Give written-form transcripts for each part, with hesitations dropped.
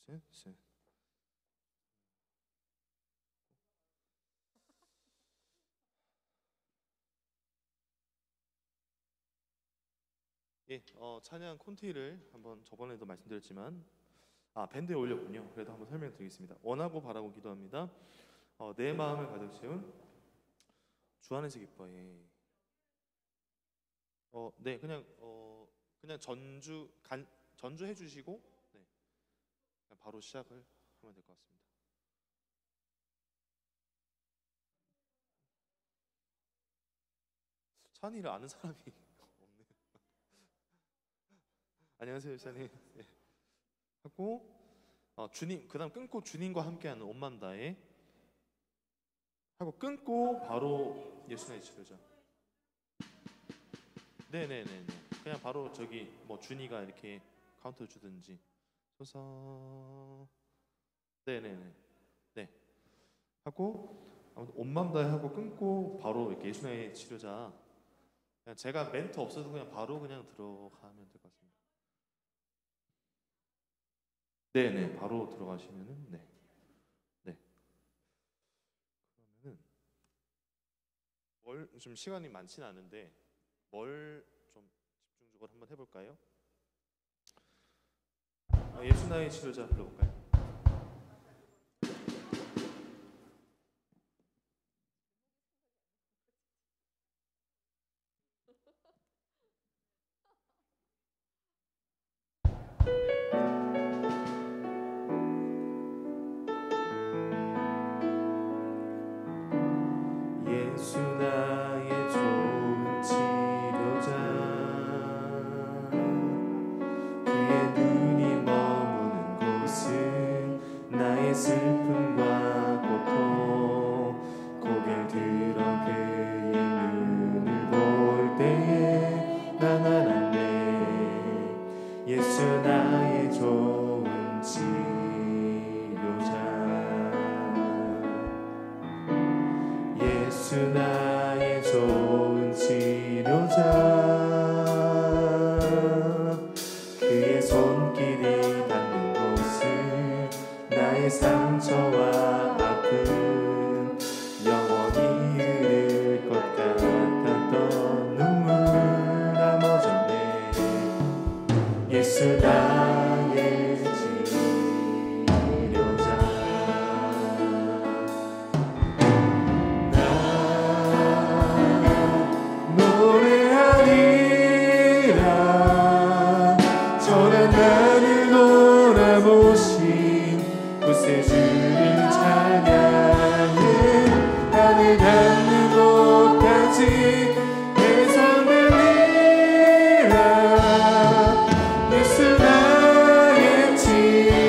셋, 셋. 예, 찬양 콘티를 한번 저번에도 말씀드렸지만 밴드에 올렸군요. 그래도 한번 설명드리겠습니다. 원하고 바라고 기도합니다. 내 마음을 가득 채운 주 안에서 기뻐해. 네, 그냥 전주 해주시고 네, 그냥 바로 시작을 하면 될 것 같습니다. 찬이를 아는 사람이 없네요. 안녕하세요, 찬이. 네. 하고 주님, 그다음 끊고 주님과 함께하는 온 마음 다해 하고 끊고 바로 예수나의 치료자. 네네네네. 그냥 바로 저기 뭐 준이가 이렇게 카운터 주든지. 소서. 네네네. 네. 하고 아무튼 온 마음 다해 하고 끊고 바로 이렇게 예수나의 치료자. 그냥 제가 멘트 없어도 그냥 바로 그냥 들어가면 될 것 같습니다. 네네. 바로 들어가시면은 네. 네. 그러면은 좀 시간이 많지는 않은데 뭘 좀 집중적으로 한번 해볼까요? 예수나의 치료자 불러볼까요? 예수 나의 좋은 치료자 그의 눈이 머무는 곳은 나의 슬픔과 고통 고개를 들어 그의 눈을 볼 때에 난 알았네 예수 나의 좋은 치료자 예수 나의 좋은 치료자 그의 손길이 닿는 곳은 나의 상처와 아픔 영원히 흐를 것 같았던 눈물 멈췄네 예수 나의 치료자 노래하리라 전한 나를 돌아보신 구세주를 찬양해 하늘 닿는 곳까지 내 손 들리라 예수 나의 치료자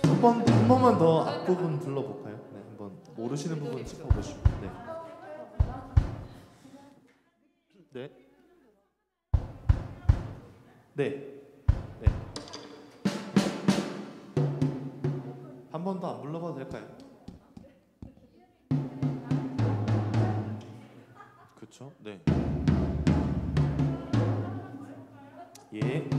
한 번만 더 앞부분 불러볼까요? 네, 한번 모르시는 부분 짚어보시고 네. 네. 네. 한 번 더 안 불러봐도 될까요? 그렇죠? 네. 예.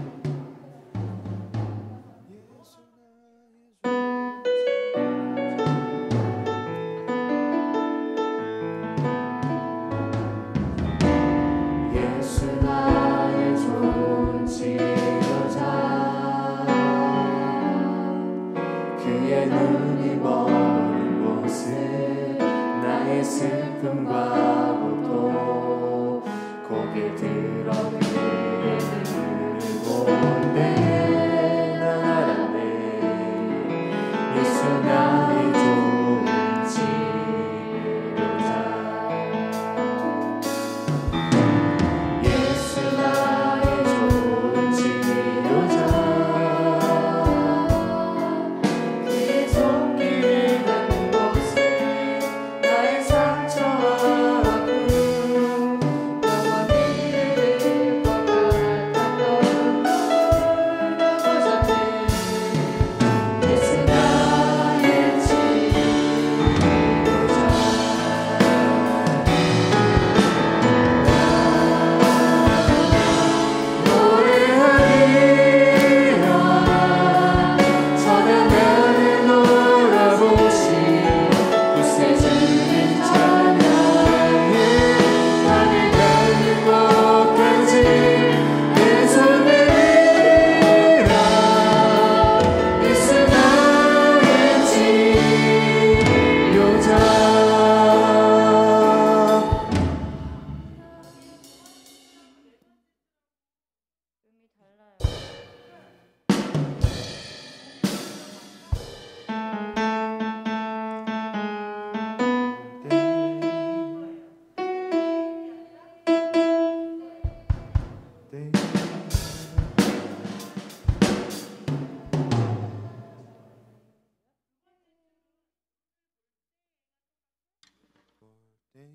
예수 나의 좋은 치료자 그의 눈이 머무는 곳은 나의 슬픔과 고통 고개 들어 그의 눈을 볼 때에 난 알았네 예수 나의 좋은 치료자 예수 나의 좋은 치료자 그의 손길이 닿는 곳은 나의 상처와 아픔 영원히 흐를 것 같았던 눈물 넘어졌네 예수 나의 때에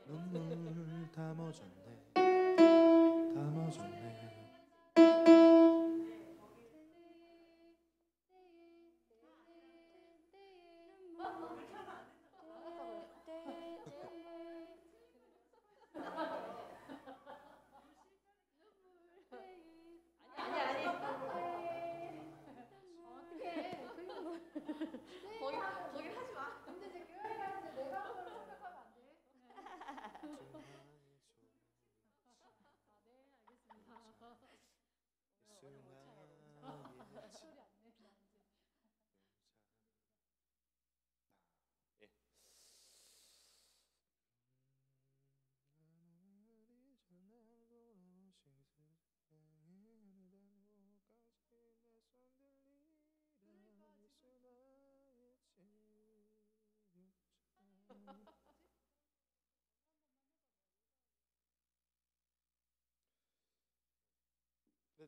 눈물 담아줬네 담아줬네.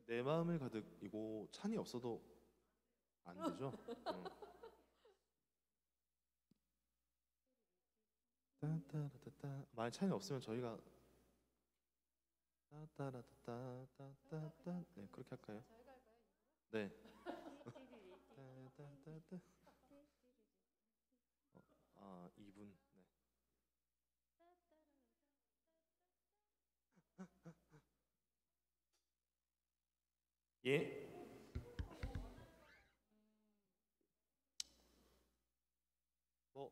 내 마음을 가득 이거 찬이 없어도 안 되죠? 따따라따따 만약 찬이 없으면 저희가 따따라따따따따따 네 그렇게 할까요? 네. 따따따따 아 2분 네. 예?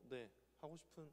네 하고 싶은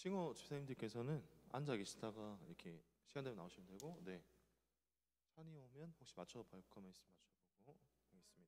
싱어 집사님들께서는 앉아 계시다가 이렇게 시간 되면 나오시면 되고 네 찬이 오면 혹시 맞춰볼 거면 있으면 맞춰보고 하겠습니다.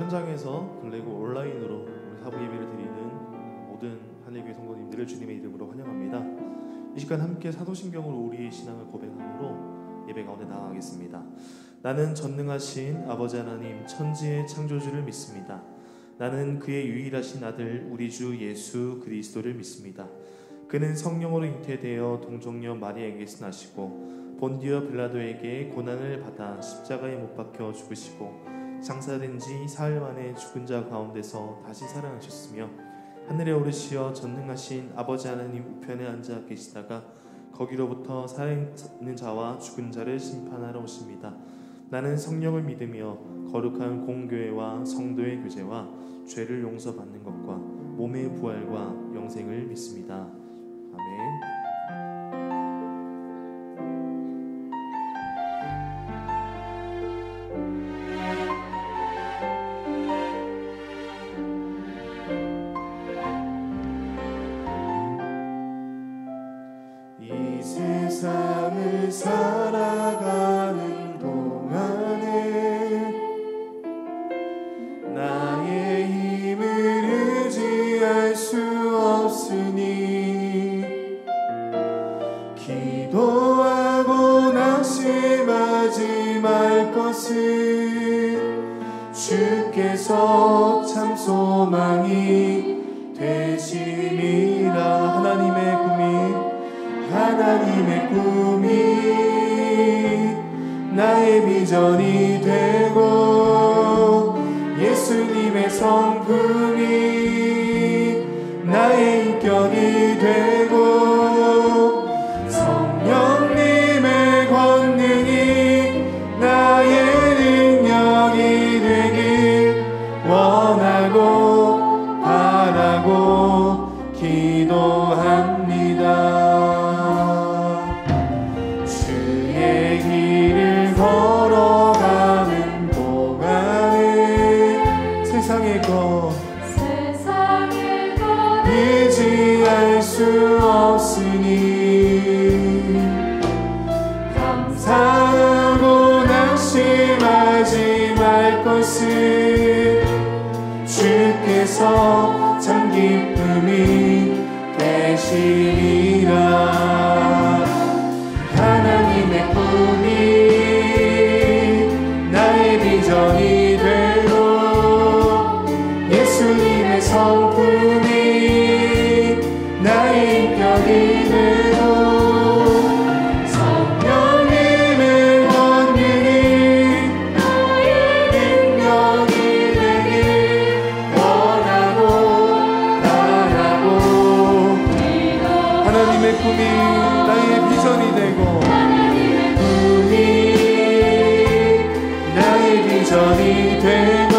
현장에서 그리고 온라인으로 우리 사부 예배를 드리는 모든 하늘교회 성도님들을 주님의 이름으로 환영합니다. 이 시간 함께 사도신경으로 우리의 신앙을 고백함으로 예배 가운데 나아가겠습니다. 나는 전능하신 아버지 하나님 천지의 창조주를 믿습니다. 나는 그의 유일하신 아들 우리 주 예수 그리스도를 믿습니다. 그는 성령으로 잉태되어 동정녀 마리아에게서 나시고 본디오 빌라도에게 고난을 받아 십자가에 못 박혀 죽으시고 장사된 지 사흘 만에 죽은 자 가운데서 다시 살아나셨으며 하늘에 오르시어 전능하신 아버지 하나님 우편에 앉아 계시다가 거기로부터 살아있는 자와 죽은 자를 심판하러 오십니다. 나는 성령을 믿으며 거룩한 공교회와 성도의 교제와 죄를 용서받는 것과 몸의 부활과 영생을 믿습니다. 아멘. 이 세상을 살아가는 동안에 나의 힘을 의지할 수 없으니 기도하고 낙심하지 말 것은 주께서 참 소망이 되심이라. 하나님의 꿈이 나의 비전이 되고 예수님의 성품이 나의 인격이 되고 성령님의 권능이 나의 능력이 되길 원하고 바라고 기도합니다. 주의 길을 걸어가는 동안에 세상의 것 의지할 수 없으니 감사하고 낙심하지 말 것은 주께서 참 기쁨이 되시리라. 하나님의 꿈이 나의 비전이 되고 예수님의 성품이 나의 인격이 되고 성령님의 권능이 나의 능력이 되길 원하고 바라고 하나님의 꿈이 나의 비전이 되고 꿈이 나의 비전이 되고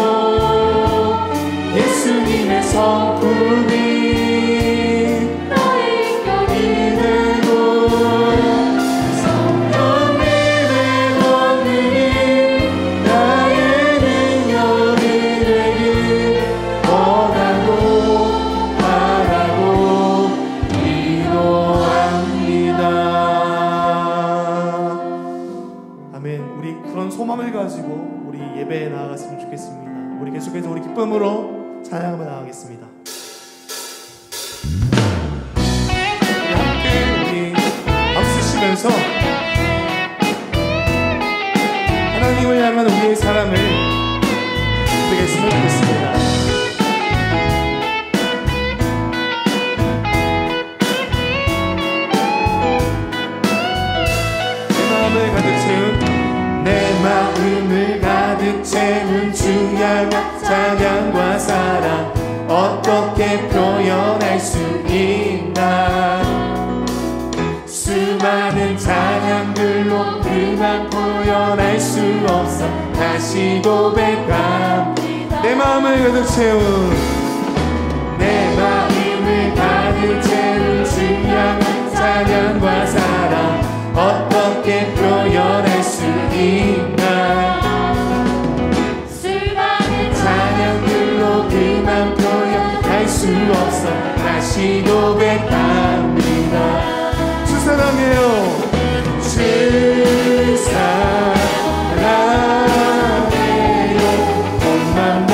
예수님의 성품이 나의 인격이 되고 성령님의 권능이 나의 능력이 되길 원하고 바라고 기도합니다. 아멘. 우리 그런 소망을 가지고 우리 예배에 나아갔으면 좋겠습니다. 우리 계속해서 우리 기쁨으로 찬양하며 나아가겠습니다. 함께 우리 박수 치면서 하나님을 향한 우리의 사랑을 고백했으면 좋겠습니다. 내 마음을 가득 채운 주양한 찬양과 사랑 어떻게 표현할 수 있나. 수많은 찬양들로 그만 표현할 수 없어 다시 고백합니다. 내 마음을 가득 채운 주양한 찬양과 사랑 어떻게 표현할 수 있나. 수많은 찬양들로 그만 표현할 수 없어 다시 고백합니다. 주 사랑해요. 주 사랑해요. 온 맘 다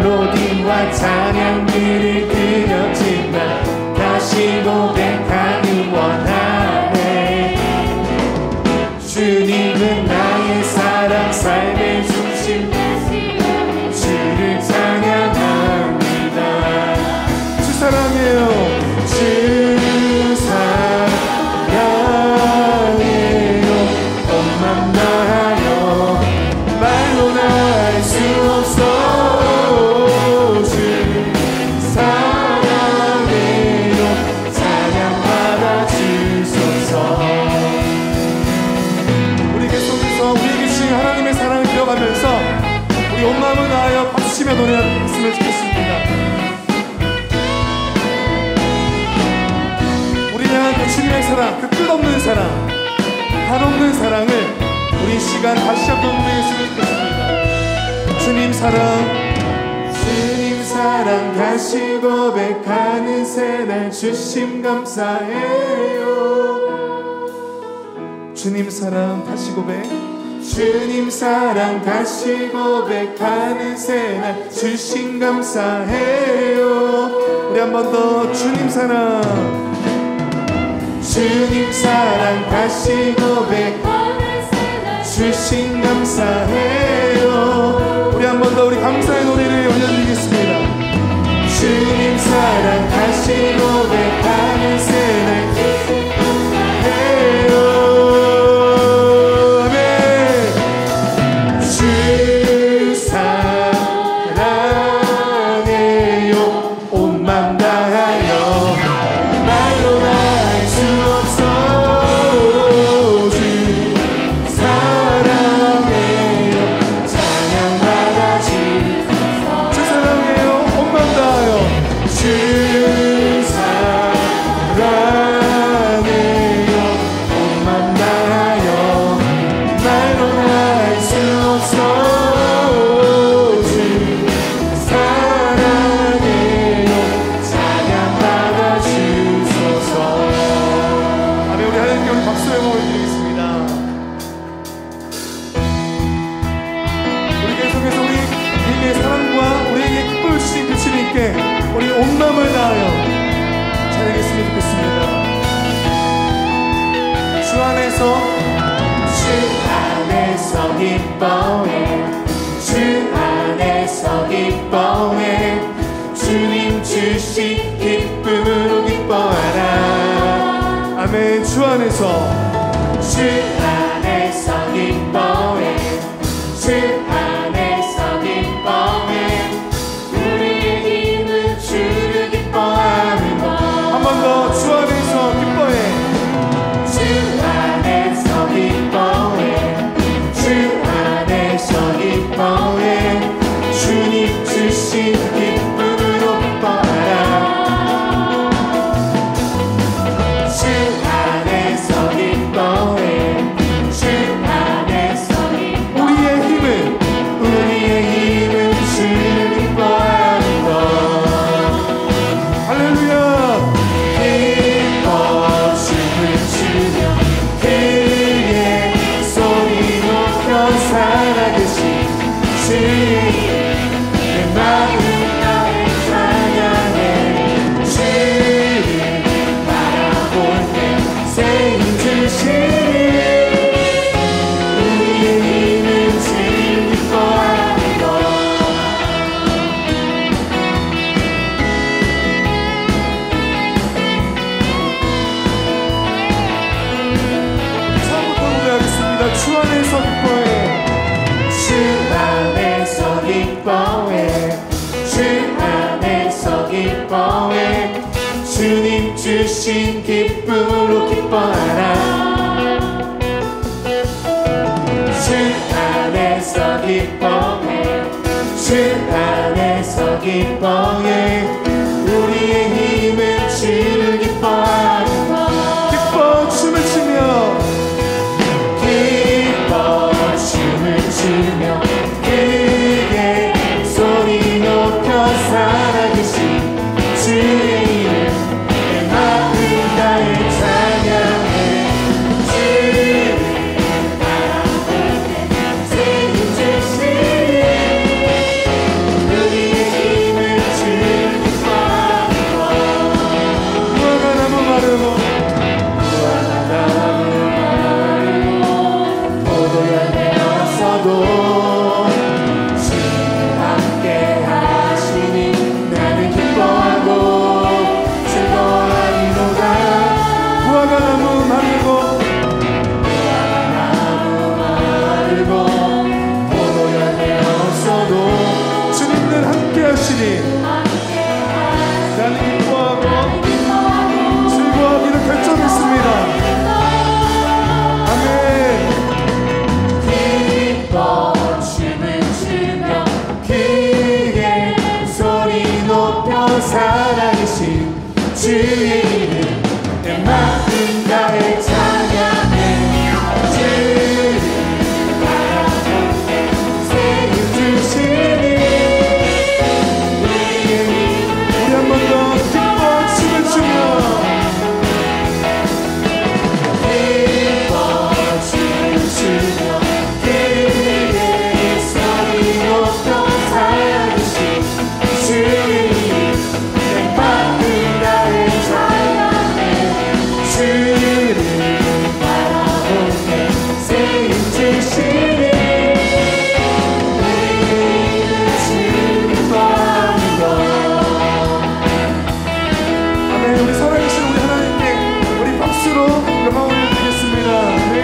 멜로디와 찬양들을 드렸지만 다시 고백하기 원하네. 주님은 나의 사랑 삶의 중심 주를 찬양합니다. 주 사랑해요. 주 사랑해요. 엄만 나요 말로나 할 수 없어. 주 사랑해요. 찬양받아 주소서. 우리 계속해서 우리에게 주신 하나님의 사랑을 기억하면서 우리 온 마음을 다하여 박수치며 노래했으면 좋겠습니다. 우리 향한 그 주님의 사랑, 그 끝없는 사랑, 한없는 사랑을 우리 시간 다시 한번 고백했으면 좋겠습니다. 주님 사랑 다시 고백하는 새날 주심 감사해요. 주님 사랑 다시 고백. 주님 사랑 다시 고백하는 새날 주심 감사해요. 우리 한 번 더. 주님 사랑 다시 고백하는 새날 주심 감사해요. 우리 한 번 더 우리 감사의 노래를 올려드리겠습니다. 주님 사랑 다시 고백하는 새날 주심 감사해요. 우리 온 마음을 다하여 찬양했으면 좋겠습니다. 주 안에서 기뻐해. 주 안에서 기뻐해. 주님 주신 기쁨으로 기뻐하라. 아멘. 주 안에서 기뻐해. 주 안에서 기뻐해. 주를 기뻐하는 것. 한 번 더. 주 안에서 기뻐해. 주 안에서 기뻐해. 주 안에서 기뻐해. 주님 주신 기쁨으로 기뻐하라. 주 안에서 기뻐해. 주 안에서 기뻐해. 우리의 힘은 주를 기뻐하는 것. 할렐루야. 기뻐 춤을 추며 그의 소리 높여 살아계신 주의 내 마음 나를 찬양해. 주를 바라볼 때 새 힘 주시니 우리의 힘은 주를 기뻐하는 것. 주 안에서 기뻐해. 주 안에서 기뻐해. 주 안에서 기뻐해. 주님 주신 기쁨으로 기뻐하라. 주 안에서 기뻐해. 주 안에서 기뻐해. 우리의 힘은 주를 기뻐하는 것. 기뻐 춤을 추며 춤을 추며 그의 소리 높여 살아계신 주의 이름 내 마음 다해 찬양해. 주를 바라볼 때 새 힘 주시니 우리의 힘은 함께 하시니 나는 기뻐하고 즐거워하기로 결정했습니다. 아멘. 기뻐 춤을 추며 크게 소리 높여 살아계신 주의 이름 내 마음 다해 찬양해. 주를 바라보며 세임 주시니 우리 한 번 더 기뻐 춤을 추며 기뻐 춤을 추며 크게 소리 높여 살아계신 주의 이름 내 마음 다해 찬양해. 주를 바라보며 세임 주시니 우리는 즐거워하는 것. 아멘. 우리 살아계신 우리 하나님께 우리 박수로 영광 올려드리겠습니다. 네.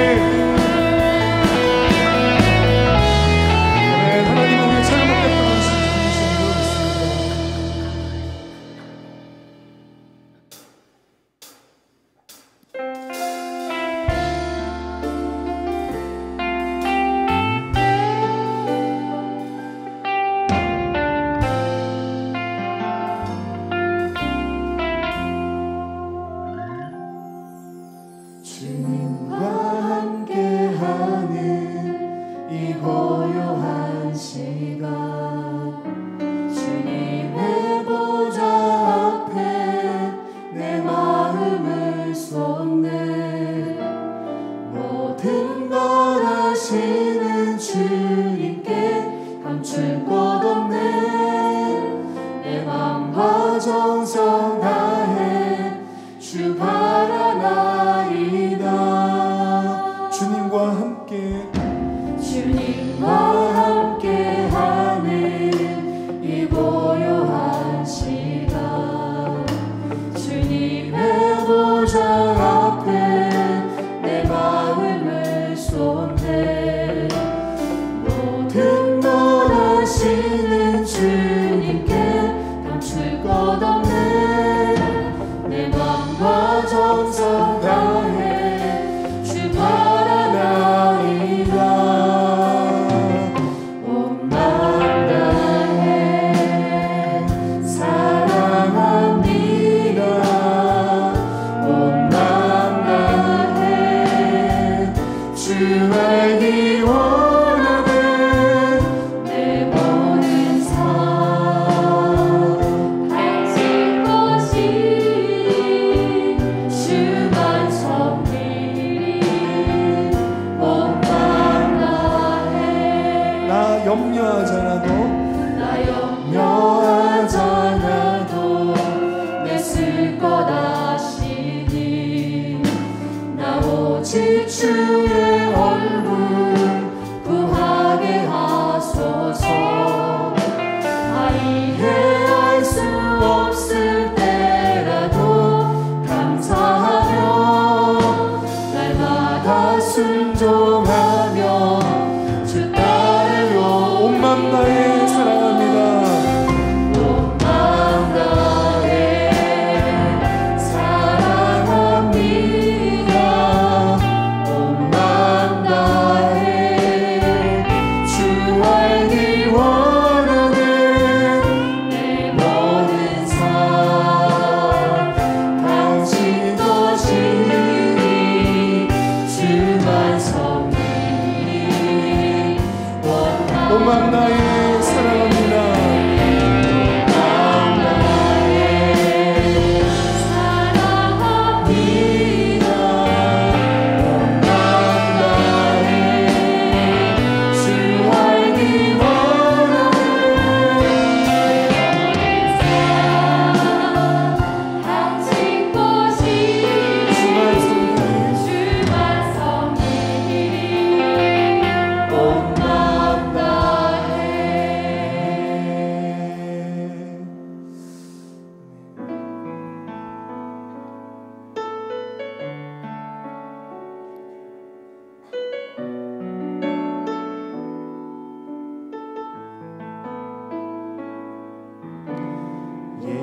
아멘. 하나님은 우리 찬양받게 부르시는 분이십니다. 주님과 함께하는 이 고요한 시간 주님의 보좌 앞에 내 마음을 쏟네. 모든 걸 아시는 주님께 감출 것 없네. 내 맘과 정성 다해 주 바라나이다. 주님과 함께하는 이 고요한 시간 주님의 보좌 앞에 내 마음을 쏟네. 모든 걸 아시는 주님께 감출 것 없네. 내 맘과 정성 다해 주 바라나이다. 온 맘 다해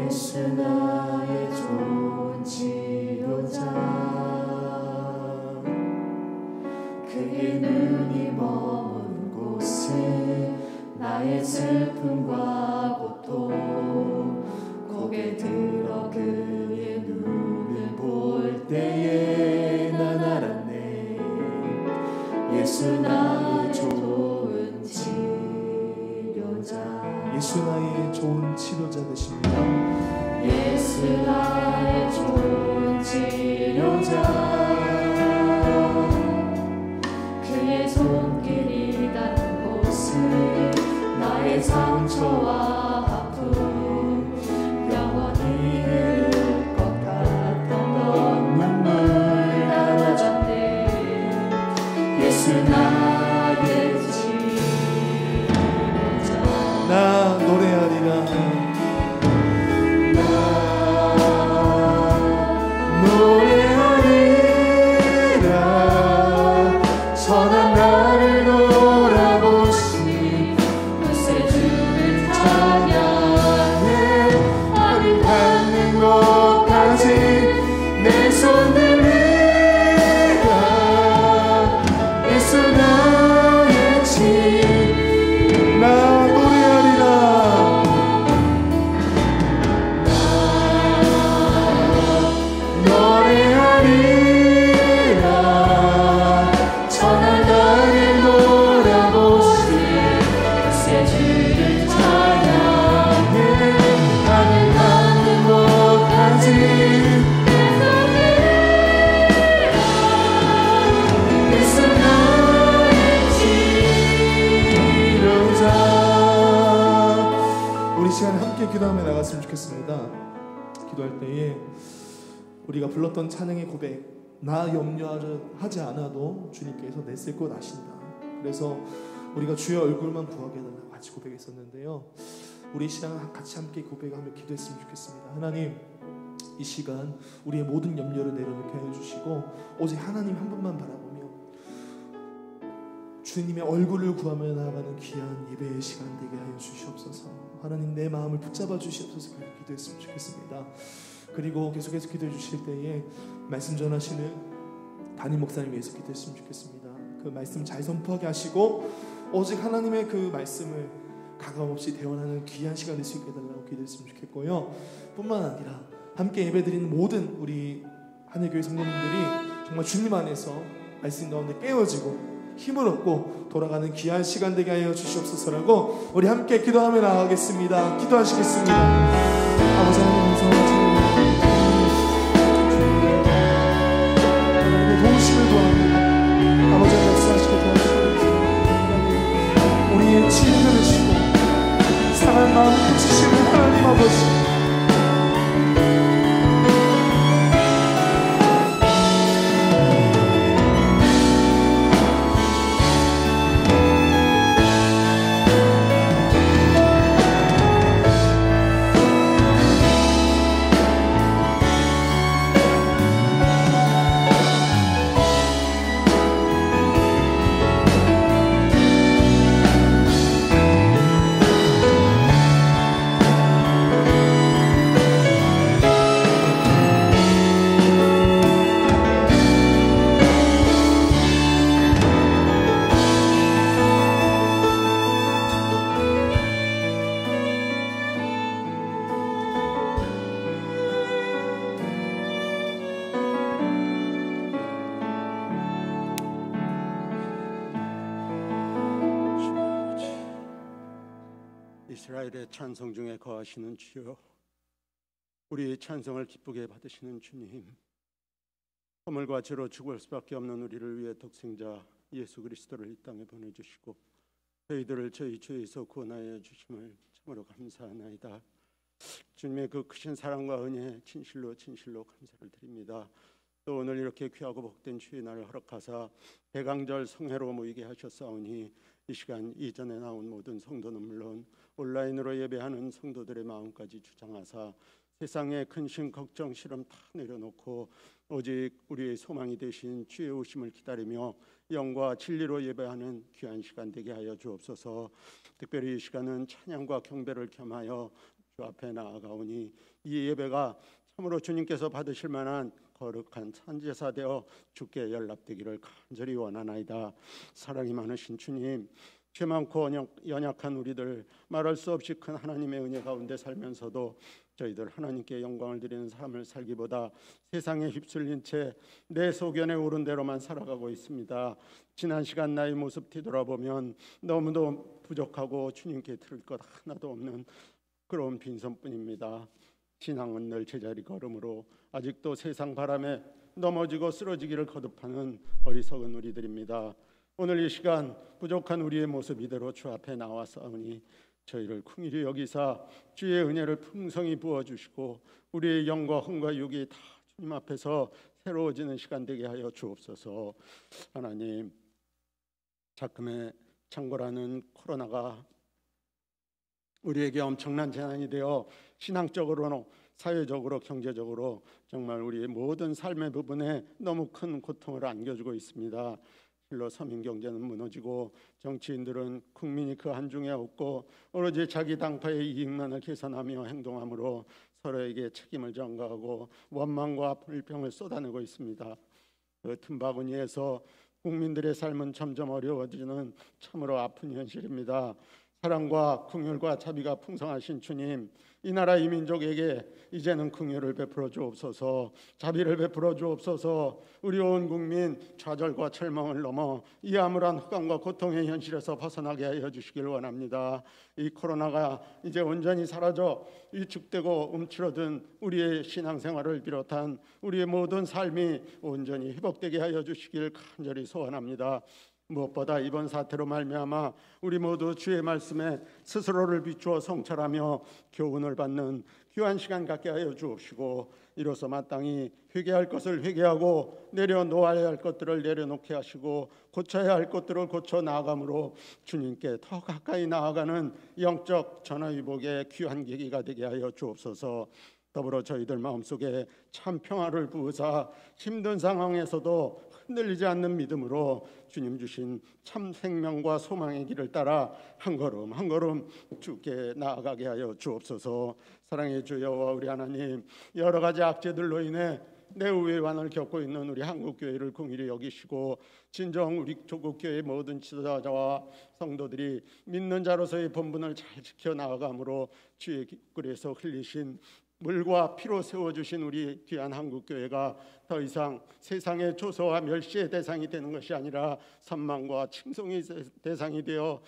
예수 나의 좋은 치료자 그의 눈이 머문 곳은 나의 슬픔과 고통 고개 들어 그의 눈을 볼 때에 난 알았네 예수 나의 좋은 치료자 예수 나의 좋은 치료자 되십니다. 예수 나의 좋은 치료자 그의 손길이 닿는 곳은 나의 상처와 아픔 영원히 흐를 것 같았던 눈물 다 젖네 예수 나의 치료자 나 노래하리라 노래하리라 선한 나를 돌아보신 그새 주를 찬양해 나를 닿는 곳까지 내 손 들리라 예수 나의 치 나 노래하리라 노래하리라 천한 나를 돌아보신 그새 주를 찬양해 나를 닿는 곳까지 예수 나의 치료자 우리 시간에 함께 기도하며 나갔으면 좋겠습니다. 기도할 때에 우리가 불렀던 찬양의 고백 나 염려하지 않아도 주님께서 냈을 것 아신다. 그래서 우리가 주의 얼굴만 구하게 해달라고 같이 고백했었는데요. 우리 이 시간 같이 함께 고백하며 기도했으면 좋겠습니다. 하나님 이 시간 우리의 모든 염려를 내려놓게 하여 주시고 오직 하나님 한 분만 바라보며 주님의 얼굴을 구하며 나아가는 귀한 예배의 시간 되게 하여 주시옵소서. 하나님 내 마음을 붙잡아 주시옵소서. 그렇게 기도했으면 좋겠습니다. 그리고 계속해서 기도해 주실 때에 말씀 전하시는 담임 목사님 위해서 기도했으면 좋겠습니다. 그 말씀 잘 선포하게 하시고 오직 하나님의 그 말씀을 가감없이 대원하는 귀한 시간 될 수 있게 해달라고 기도했으면 좋겠고요. 뿐만 아니라 함께 예배드리는 모든 우리 하늘교회 성도님들이 정말 주님 안에서 말씀 가운데 깨어지고 힘을 얻고 돌아가는 귀한 시간 되게 하여 주시옵소서라고 우리 함께 기도하며 나가겠습니다. 기도하시겠습니다. 아버지 하나님 감사합니다. 하나님의 도우심을 구합니다. 아버지 하나님 역사하시게 도와주시옵소서. 우리의 치유를 주시고 상한 마음을 고치시는 하나님 아버지 이스라엘의 찬송 중에 거하시는 주여, 우리의 찬송을 기쁘게 받으시는 주님, 허물과 죄로 죽을 수밖에 없는 우리를 위해 독생자 예수 그리스도를 이 땅에 보내주시고 저희들을 저희 죄에서 구원하여 주심을 참으로 감사하나이다. 주님의 그 크신 사랑과 은혜에 진실로 감사를 드립니다. 또 오늘 이렇게 귀하고 복된 주의 날을 허락하사 대강절 성회로 모이게 하셨사오니 이 시간 이전에 나온 모든 성도는 물론 온라인으로 예배하는 성도들의 마음까지 주장하사 세상의 근심 걱정 시름 다 내려놓고 오직 우리의 소망이 되신 주의 오심을 기다리며 영과 진리로 예배하는 귀한 시간 되게 하여 주옵소서. 특별히 이 시간은 찬양과 경배를 겸하여 주 앞에 나아가오니 이 예배가 참으로 주님께서 받으실 만한 거룩한 산제사 되어 주께 연락되기를 간절히 원하나이다. 사랑이 많으신 주님, 죄 많고 연약한 우리들, 말할 수 없이 큰 하나님의 은혜 가운데 살면서도 저희들 하나님께 영광을 드리는 삶을 살기보다 세상에 휩쓸린 채 내 소견에 오른 대로만 살아가고 있습니다. 지난 시간 나의 모습 뒤돌아보면 너무도 부족하고 주님께 들을 것 하나도 없는 그런 빈손뿐입니다. 신앙은 늘 제자리 걸음으로 아직도 세상 바람에 넘어지고 쓰러지기를 거듭하는 어리석은 우리들입니다. 오늘 이 시간 부족한 우리의 모습 이대로 주 앞에 나와싸우니 저희를 긍휼히 여기사 주의 은혜를 풍성히 부어주시고 우리의 영과 흥과 육이 다 주님 앞에서 새로워지는 시간 되게 하여 주옵소서. 하나님, 작금의 창궐하는 코로나가 우리에게 엄청난 재난이 되어 신앙적으로, 사회적으로, 경제적으로 정말 우리의 모든 삶의 부분에 너무 큰 고통을 안겨주고 있습니다. 실로 서민 경제는 무너지고 정치인들은 국민이 그 한중에 없고 오로지 자기 당파의 이익만을 계산하며 행동함으로 서로에게 책임을 전가하고 원망과 불평을 쏟아내고 있습니다. 그 틈바구니에서 국민들의 삶은 점점 어려워지는 참으로 아픈 현실입니다. 사랑과 긍휼과 자비가 풍성하신 주님, 이 나라 이 민족에게 이제는 긍휼을 베풀어 주옵소서, 자비를 베풀어 주옵소서. 우리 온 국민 좌절과 절망을 넘어 이 암울한 흑암과 고통의 현실에서 벗어나게 하여 주시길 원합니다. 이 코로나가 이제 온전히 사라져 위축되고 움츠러든 우리의 신앙생활을 비롯한 우리의 모든 삶이 온전히 회복되게 하여 주시길 간절히 소원합니다. 무엇보다 이번 사태로 말미암아 우리 모두 주의 말씀에 스스로를 비추어 성찰하며 교훈을 받는 귀한 시간 갖게 하여 주옵시고, 이로써 마땅히 회개할 것을 회개하고 내려놓아야 할 것들을 내려놓게 하시고 고쳐야 할 것들을 고쳐 나아감으로 주님께 더 가까이 나아가는 영적 전화위복의 귀한 계기가 되게 하여 주옵소서. 더불어 저희들 마음속에 참 평화를 부으사 힘든 상황에서도 흔들리지 않는 믿음으로 주님 주신 참 생명과 소망의 길을 따라 한 걸음 한 걸음 주께 나아가게 하여 주옵소서. 사랑의 주 여호와 우리 하나님, 여러 가지 악재들로 인해 내후회환을 겪고 있는 우리 한국교회를 긍휼히 여기시고 진정 우리 조국교회 모든 지도자와 성도들이 믿는 자로서의 본분을 잘 지켜나가므로 주의 깃글에서 흘리신 물과 피로 세워주신 우리 귀한 한국교회가 더 이상 세상의 조소와 멸시의 대상이 되는 것이 아니라 선망과 칭송의 대상이 되어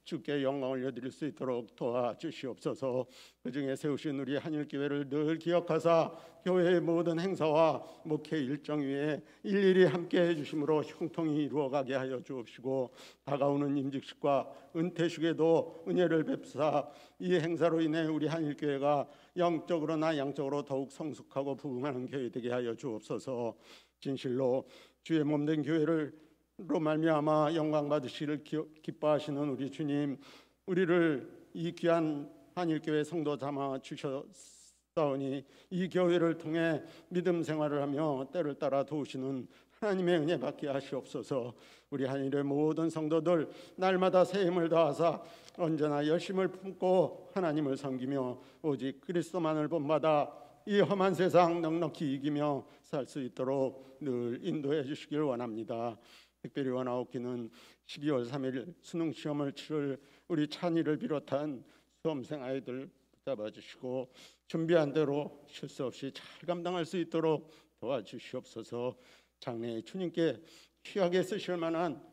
주께 영광을 올려드릴 수 있도록 도와주시옵소서. 그중에 세우신 우리 한일교회를 늘 기억하사 교회의 모든 행사와 목회 일정 위에 일일이 함께 해주심으로 형통히 이루어가게 하여 주옵시고, 다가오는 임직식과 은퇴식에도 은혜를 베푸사 이 행사로 인해 우리 한일교회가 영적으로나 양적으로 더욱 성숙하고 부흥하는 교회 되게 하여 주옵소서. 진실로 주의 몸된 교회를 로 말미암아 영광 받으시기를 기뻐하시는 우리 주님, 우리를 이 귀한 한일교회 성도 삼아 주셨사오니 이 교회를 통해 믿음 생활을 하며 때를 따라 도우시는 하나님의 은혜 받게 하시옵소서. 우리 한일의 모든 성도들 날마다 새 힘을 다하사 언제나 열심을 품고 하나님을 섬기며 오직 그리스도만을 본받아 이 험한 세상 넉넉히 이기며 살 수 있도록 늘 인도해 주시길 원합니다. 특별히 원하옵기는 12월 3일 수능 시험을 치를 우리 찬이를 비롯한 수험생 아이들 붙잡아 주시고 준비한 대로 실수 없이 잘 감당할 수 있도록 도와주시옵소서. 장래에 주님께 귀하게 쓰실 만한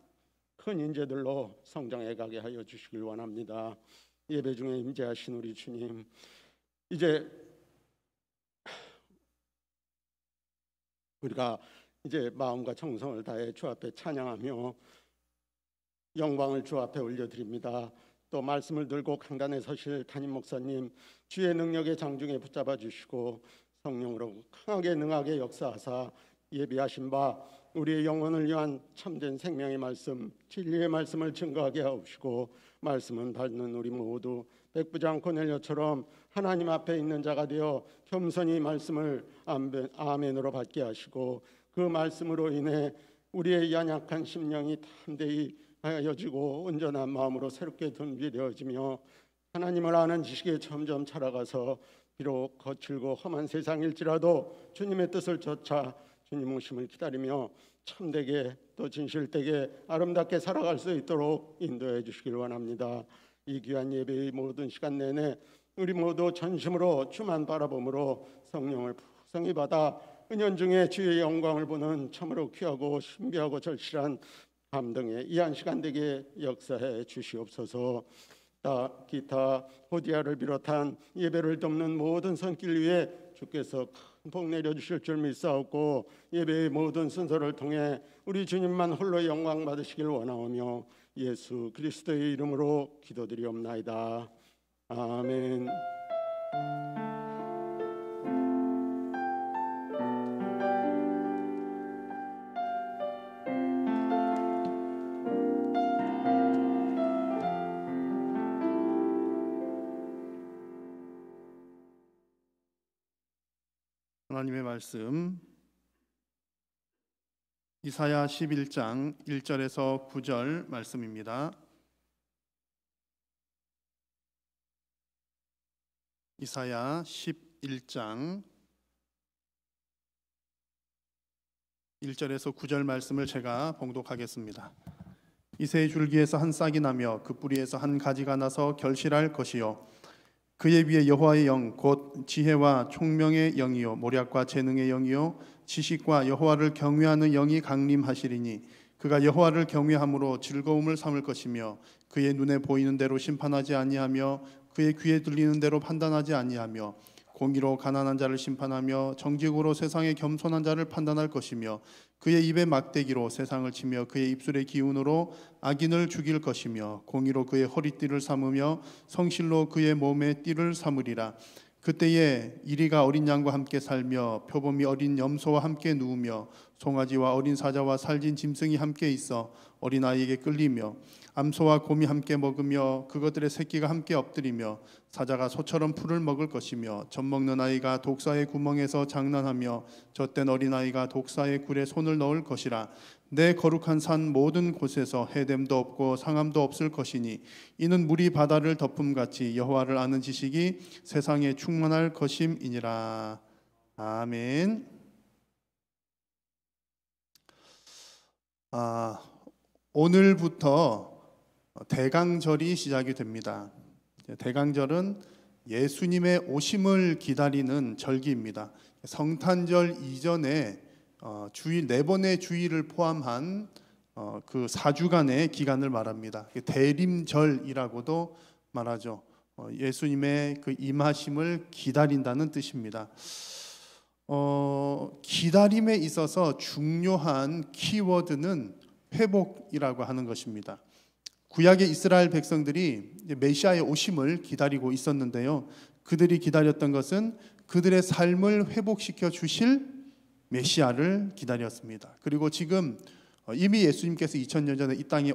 큰 인재들로 성장해 가게 하여 주시길 원합니다. 예배 중에 임재하신 우리 주님, 이제 우리가 마음과 정성을 다해 주 앞에 찬양하며 영광을 주 앞에 올려드립니다. 또 말씀을 들고 강단에 서실 담임 목사님, 주의 능력의 장중에 붙잡아 주시고 성령으로 강하게 능하게 역사하사 예비하신 바 우리의 영혼을 위한 참된 생명의 말씀, 진리의 말씀을 증거하게 하옵시고, 말씀은 받는 우리 모두 백부장 고넬료처럼 하나님 앞에 있는 자가 되어 겸손히 말씀을 아멘으로 받게 하시고, 그 말씀으로 인해 우리의 연약한 심령이 담대히 하여지고 온전한 마음으로 새롭게 준비되어지며 하나님을 아는 지식에 점점 자라가서 비록 거칠고 험한 세상일지라도 주님의 뜻을 쫓아 주님 오심을 기다리며 참되게 또 진실되게 아름답게 살아갈 수 있도록 인도해 주시길 원합니다. 이 귀한 예배의 모든 시간 내내 우리 모두 전심으로 주만 바라봄으로 성령을 풍성히 받아 은연중에 주의 영광을 보는 참으로 귀하고 신비하고 절실한 감동의 이 한 시간 되게 역사해 주시옵소서. 기타 호디아를 비롯한 예배를 돕는 모든 손길 위에 주께서 큰 복 내려주실 줄 믿사옵고 예배의 모든 순서를 통해 우리 주님만 홀로 영광 받으시길 원하오며 예수 그리스도의 이름으로 기도드리옵나이다. 아멘. 하나님의 말씀 이사야 11장 1절에서 9절 말씀입니다. 이사야 11장 1절에서 9절 말씀을 제가 봉독하겠습니다. 이새의 줄기에서 한 싹이 나며 그 뿌리에서 한 가지가 나서 결실할 것이요 그의 위에 여호와의 영 곧 지혜와 총명의 영이요 모략과 재능의 영이요 지식과 여호와를 경외하는 영이 강림하시리니 그가 여호와를 경외함으로 즐거움을 삼을 것이며 그의 눈에 보이는 대로 심판하지 아니하며 그의 귀에 들리는 대로 판단하지 아니하며 공의로 가난한 자를 심판하며 정직으로 세상의 겸손한 자를 판단할 것이며 그의 입의 막대기로 세상을 치며 그의 입술의 기운으로 악인을 죽일 것이며 공의로 그의 허리띠를 삼으며 성실로 그의 몸에 띠를 삼으리라. 그때에 이리가 어린 양과 함께 살며 표범이 어린 염소와 함께 누우며 송아지와 어린 사자와 살진 짐승이 함께 있어 어린아이에게 끌리며 암소와 곰이 함께 먹으며 그것들의 새끼가 함께 엎드리며 사자가 소처럼 풀을 먹을 것이며 젖먹는 아이가 독사의 구멍에서 장난하며 젖된 어린아이가 독사의 굴에 손을 넣을 것이라. 내 거룩한 산 모든 곳에서 해됨도 없고 상함도 없을 것이니 이는 물이 바다를 덮음같이 여호와를 아는 지식이 세상에 충만할 것임이니라. 아멘. 오늘부터 대강절이 시작이 됩니다. 대강절은 예수님의 오심을 기다리는 절기입니다. 성탄절 이전에 주일 4번의 주일을 포함한 그 4주간의 기간을 말합니다. 대림절이라고도 말하죠. 예수님의 그 임하심을 기다린다는 뜻입니다. 기다림에 있어서 중요한 키워드는 회복이라고 하는 것입니다. 구약의 이스라엘 백성들이 메시아의 오심을 기다리고 있었는데요. 그들이 기다렸던 것은 그들의 삶을 회복시켜 주실 메시아를 기다렸습니다. 그리고 지금 이미 예수님께서 2000년 전에 이 땅에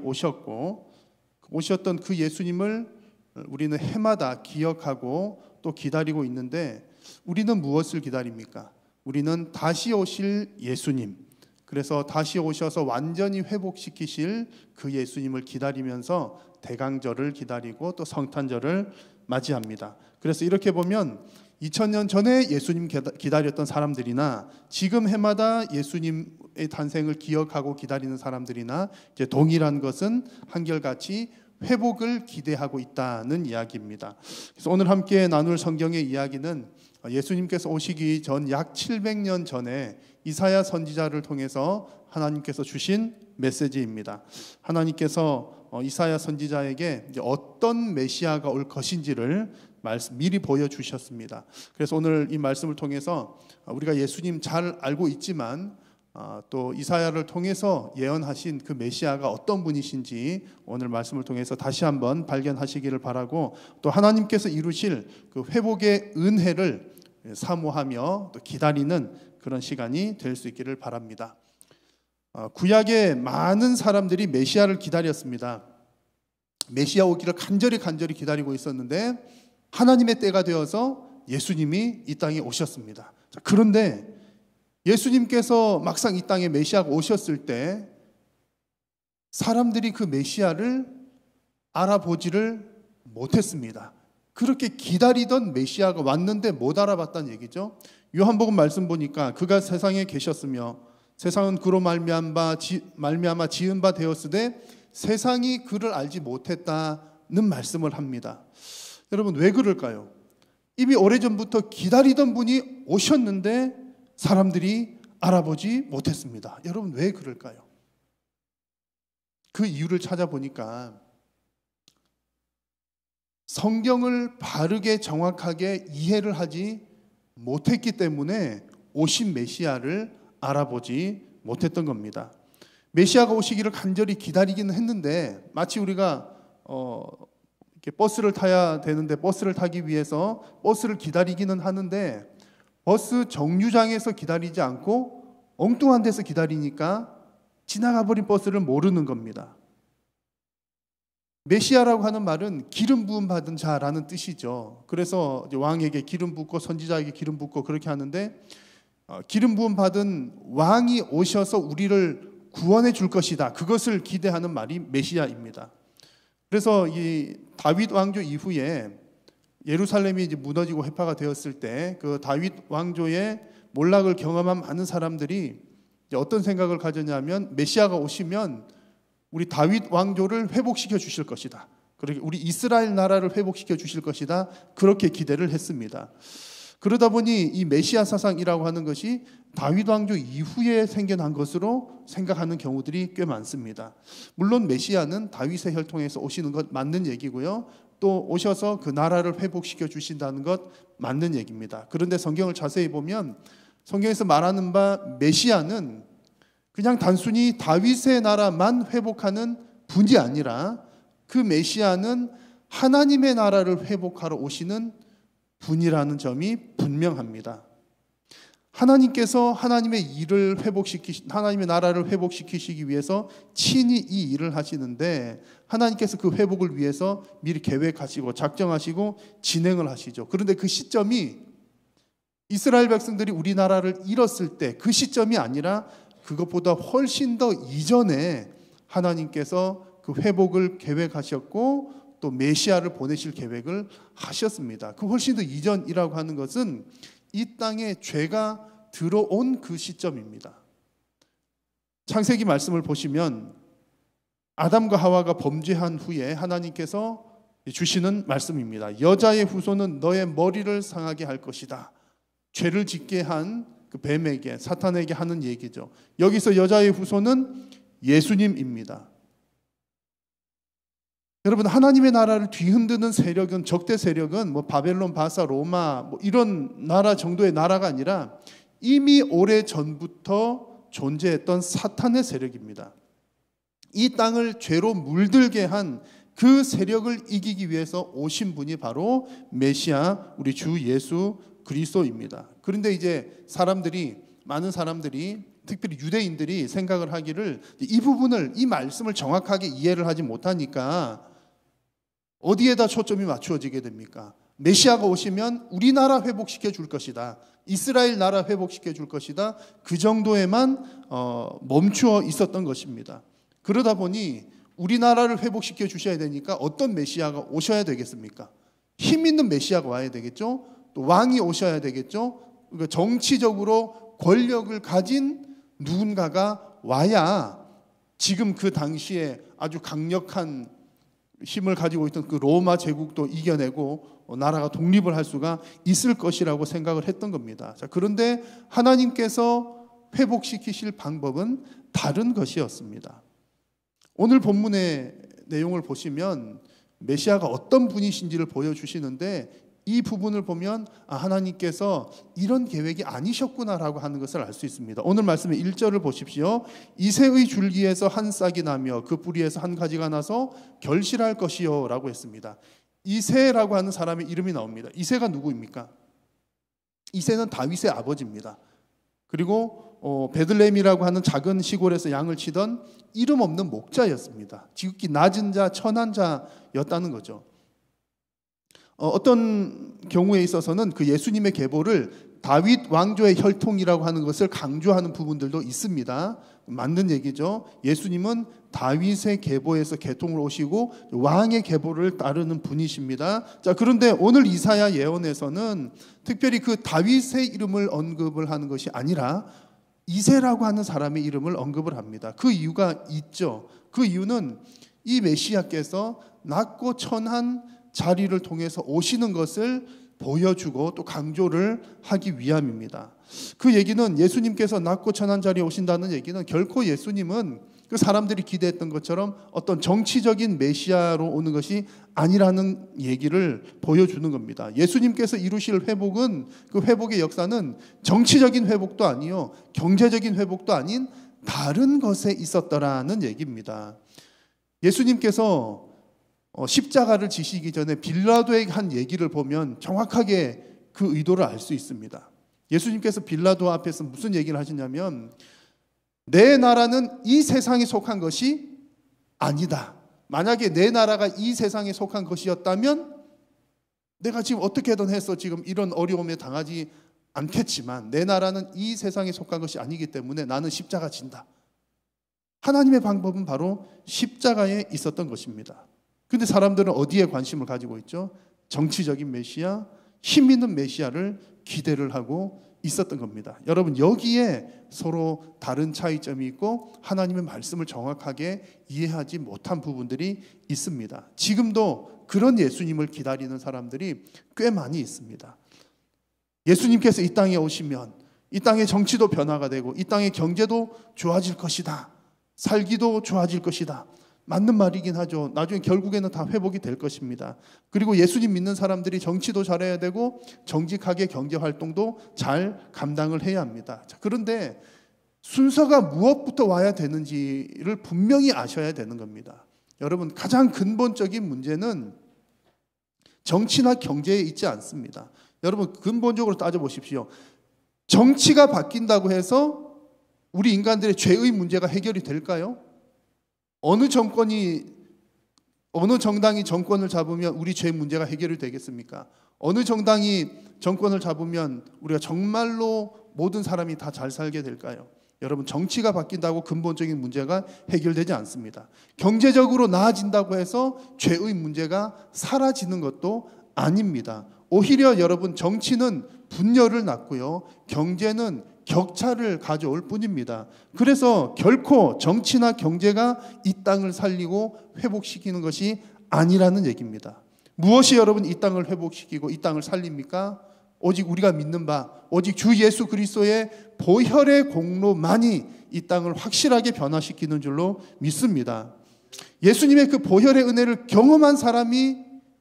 오셨던 그 예수님을 우리는 해마다 기억하고 또 기다리고 있는데 우리는 무엇을 기다립니까? 우리는 다시 오실 예수님, 그래서 다시 오셔서 완전히 회복시키실 그 예수님을 기다리면서 대강절을 기다리고 또 성탄절을 맞이합니다. 그래서 이렇게 보면 2000년 전에 예수님 기다렸던 사람들이나 지금 해마다 예수님의 탄생을 기억하고 기다리는 사람들이나 이제 동일한 것은 한결같이 회복을 기대하고 있다는 이야기입니다. 그래서 오늘 함께 나눌 성경의 이야기는 예수님께서 오시기 전 약 700년 전에 이사야 선지자를 통해서 하나님께서 주신 메시지입니다. 하나님께서 이사야 선지자에게 어떤 메시아가 올 것인지를 미리 보여주셨습니다. 그래서 오늘 이 말씀을 통해서 우리가 예수님 잘 알고 있지만 또 이사야를 통해서 예언하신 그 메시아가 어떤 분이신지 오늘 말씀을 통해서 다시 한번 발견하시기를 바라고, 또 하나님께서 이루실 그 회복의 은혜를 사모하며 또 기다리는 그런 시간이 될 수 있기를 바랍니다. 구약의 많은 사람들이 메시아를 기다렸습니다. 메시아 오기를 간절히 기다리고 있었는데 하나님의 때가 되어서 예수님이 이 땅에 오셨습니다. 그런데 예수님께서 막상 이 땅에 메시아가 오셨을 때 사람들이 그 메시아를 알아보지를 못했습니다. 그렇게 기다리던 메시아가 왔는데 못 알아봤다는 얘기죠. 요한복음 말씀 보니까 그가 세상에 계셨으며 세상은 그로 말미암아 지은 바 되었으되 세상이 그를 알지 못했다는 말씀을 합니다. 여러분 왜 그럴까요? 이미 오래전부터 기다리던 분이 오셨는데 사람들이 알아보지 못했습니다. 여러분 왜 그럴까요? 그 이유를 찾아보니까 성경을 바르게 정확하게 이해를 하지 못했기 때문에 오신 메시아를 알아보지 못했던 겁니다. 메시아가 오시기를 간절히 기다리기는 했는데 마치 우리가 이렇게 버스를 타야 되는데 버스를 타기 위해서 버스를 기다리기는 하는데 버스 정류장에서 기다리지 않고 엉뚱한 데서 기다리니까 지나가 버린 버스를 모르는 겁니다. 메시아라고 하는 말은 기름 부음 받은 자라는 뜻이죠. 그래서 왕에게 기름 붓고 선지자에게 기름 붓고 그렇게 하는데 기름 부음 받은 왕이 오셔서 우리를 구원해 줄 것이다. 그것을 기대하는 말이 메시아입니다. 그래서 이 다윗 왕조 이후에 예루살렘이 이제 무너지고 회파가 되었을 때 그 다윗 왕조의 몰락을 경험한 많은 사람들이 이제 어떤 생각을 가졌냐면 메시아가 오시면 우리 다윗 왕조를 회복시켜 주실 것이다. 그렇게 우리 이스라엘 나라를 회복시켜 주실 것이다. 그렇게 기대를 했습니다. 그러다 보니 이 메시아 사상이라고 하는 것이 다윗 왕조 이후에 생겨난 것으로 생각하는 경우들이 꽤 많습니다. 물론 메시아는 다윗의 혈통에서 오시는 것 맞는 얘기고요. 또 오셔서 그 나라를 회복시켜 주신다는 것 맞는 얘기입니다. 그런데 성경을 자세히 보면 성경에서 말하는 바 메시아는 그냥 단순히 다윗의 나라만 회복하는 분이 아니라 그 메시아는 하나님의 나라를 회복하러 오시는 분이라는 점이 분명합니다. 하나님께서 하나님의 나라를 회복시키시기 위해서 친히 이 일을 하시는데 하나님께서 그 회복을 위해서 미리 계획하시고 작정하시고 진행을 하시죠. 그런데 그 시점이 이스라엘 백성들이 우리나라를 잃었을 때 그 시점이 아니라 그것보다 훨씬 더 이전에 하나님께서 그 회복을 계획하셨고 또 메시아를 보내실 계획을 하셨습니다. 그 훨씬 더 이전이라고 하는 것은 이 땅에 죄가 들어온 그 시점입니다. 창세기 말씀을 보시면 아담과 하와가 범죄한 후에 하나님께서 주시는 말씀입니다. 여자의 후손은 너의 머리를 상하게 할 것이다. 죄를 짓게 한 그 뱀에게 사탄에게 하는 얘기죠. 여기서 여자의 후손은 예수님입니다. 여러분 하나님의 나라를 뒤흔드는 세력은 적대 세력은 뭐 바벨론, 바사, 로마 뭐 이런 나라 정도의 나라가 아니라 이미 오래 전부터 존재했던 사탄의 세력입니다. 이 땅을 죄로 물들게 한 그 세력을 이기기 위해서 오신 분이 바로 메시아 우리 주 예수 그리스도입니다. 그런데 이제 많은 사람들이 특별히 유대인들이 생각을 하기를 이 부분을 이 말씀을 정확하게 이해를 하지 못하니까 어디에다 초점이 맞추어지게 됩니까? 메시아가 오시면 우리나라 회복시켜 줄 것이다. 이스라엘 나라 회복시켜 줄 것이다. 그 정도에만 멈추어 있었던 것입니다. 그러다 보니 우리나라를 회복시켜 주셔야 되니까 어떤 메시아가 오셔야 되겠습니까? 힘 있는 메시아가 와야 되겠죠. 또 왕이 오셔야 되겠죠. 그러니까 정치적으로 권력을 가진 누군가가 와야 지금 그 당시에 아주 강력한 힘을 가지고 있던 그 로마 제국도 이겨내고 나라가 독립을 할 수가 있을 것이라고 생각을 했던 겁니다. 자, 그런데 하나님께서 회복시키실 방법은 다른 것이었습니다. 오늘 본문의 내용을 보시면 메시아가 어떤 분이신지를 보여주시는데 이 부분을 보면 하나님께서 이런 계획이 아니셨구나라고 하는 것을 알 수 있습니다. 오늘 말씀의 1절을 보십시오. 이새의 줄기에서 한 싹이 나며 그 뿌리에서 한 가지가 나서 결실할 것이요 라고 했습니다. 이새라고 하는 사람의 이름이 나옵니다. 이새가 누구입니까? 이새는 다윗의 아버지입니다. 그리고 베들레헴이라고 하는 작은 시골에서 양을 치던 이름 없는 목자였습니다. 지극히 낮은 자, 천한 자였다는 거죠. 어떤 경우에 있어서는 그 예수님의 계보를 다윗 왕조의 혈통이라고 하는 것을 강조하는 부분들도 있습니다. 맞는 얘기죠. 예수님은 다윗의 계보에서 계통을 오시고 왕의 계보를 따르는 분이십니다. 자, 그런데 오늘 이사야 예언에서는 특별히 그 다윗의 이름을 언급을 하는 것이 아니라 이새라고 하는 사람의 이름을 언급을 합니다. 그 이유가 있죠. 그 이유는 이 메시아께서 낮고 천한 자리를 통해서 오시는 것을 보여주고 또 강조를 하기 위함입니다. 그 얘기는 예수님께서 낮고 천한 자리에 오신다는 얘기는 결코 예수님은 그 사람들이 기대했던 것처럼 어떤 정치적인 메시아로 오는 것이 아니라는 얘기를 보여주는 겁니다. 예수님께서 이루실 회복은, 그 회복의 역사는 정치적인 회복도 아니요, 경제적인 회복도 아닌 다른 것에 있었더라는 얘기입니다. 예수님께서 십자가를 지시기 전에 빌라도에게 한 얘기를 보면 정확하게 그 의도를 알 수 있습니다. 예수님께서 빌라도 앞에서 무슨 얘기를 하시냐면, 내 나라는 이 세상에 속한 것이 아니다. 만약에 내 나라가 이 세상에 속한 것이었다면 내가 지금 어떻게든 해서 지금 이런 어려움에 당하지 않겠지만, 내 나라는 이 세상에 속한 것이 아니기 때문에 나는 십자가 진다. 하나님의 방법은 바로 십자가에 있었던 것입니다. 그런데 사람들은 어디에 관심을 가지고 있죠? 정치적인 메시아, 힘 있는 메시아를 기대를 하고 있었던 겁니다. 여러분, 여기에 서로 다른 차이점이 있고 하나님의 말씀을 정확하게 이해하지 못한 부분들이 있습니다. 지금도 그런 예수님을 기다리는 사람들이 꽤 많이 있습니다. 예수님께서 이 땅에 오시면 이 땅의 정치도 변화가 되고 이 땅의 경제도 좋아질 것이다. 살기도 좋아질 것이다. 맞는 말이긴 하죠. 나중에 결국에는 다 회복이 될 것입니다. 그리고 예수님 믿는 사람들이 정치도 잘해야 되고 정직하게 경제활동도 잘 감당을 해야 합니다. 자, 그런데 순서가 무엇부터 와야 되는지를 분명히 아셔야 되는 겁니다. 여러분, 가장 근본적인 문제는 정치나 경제에 있지 않습니다. 여러분, 근본적으로 따져보십시오. 정치가 바뀐다고 해서 우리 인간들의 죄의 문제가 해결이 될까요? 어느 정당이 정권을 잡으면 우리 죄 문제가 해결이 되겠습니까? 어느 정당이 정권을 잡으면 우리가 정말로 모든 사람이 다 잘 살게 될까요? 여러분, 정치가 바뀐다고 근본적인 문제가 해결되지 않습니다. 경제적으로 나아진다고 해서 죄의 문제가 사라지는 것도 아닙니다. 오히려 여러분, 정치는 분열을 낳고요, 경제는 격차를 가져올 뿐입니다. 그래서 결코 정치나 경제가 이 땅을 살리고 회복시키는 것이 아니라는 얘기입니다. 무엇이 여러분 이 땅을 회복시키고 이 땅을 살립니까? 오직 우리가 믿는 바, 오직 주 예수 그리스도의 보혈의 공로만이 이 땅을 확실하게 변화시키는 줄로 믿습니다. 예수님의 그 보혈의 은혜를 경험한 사람이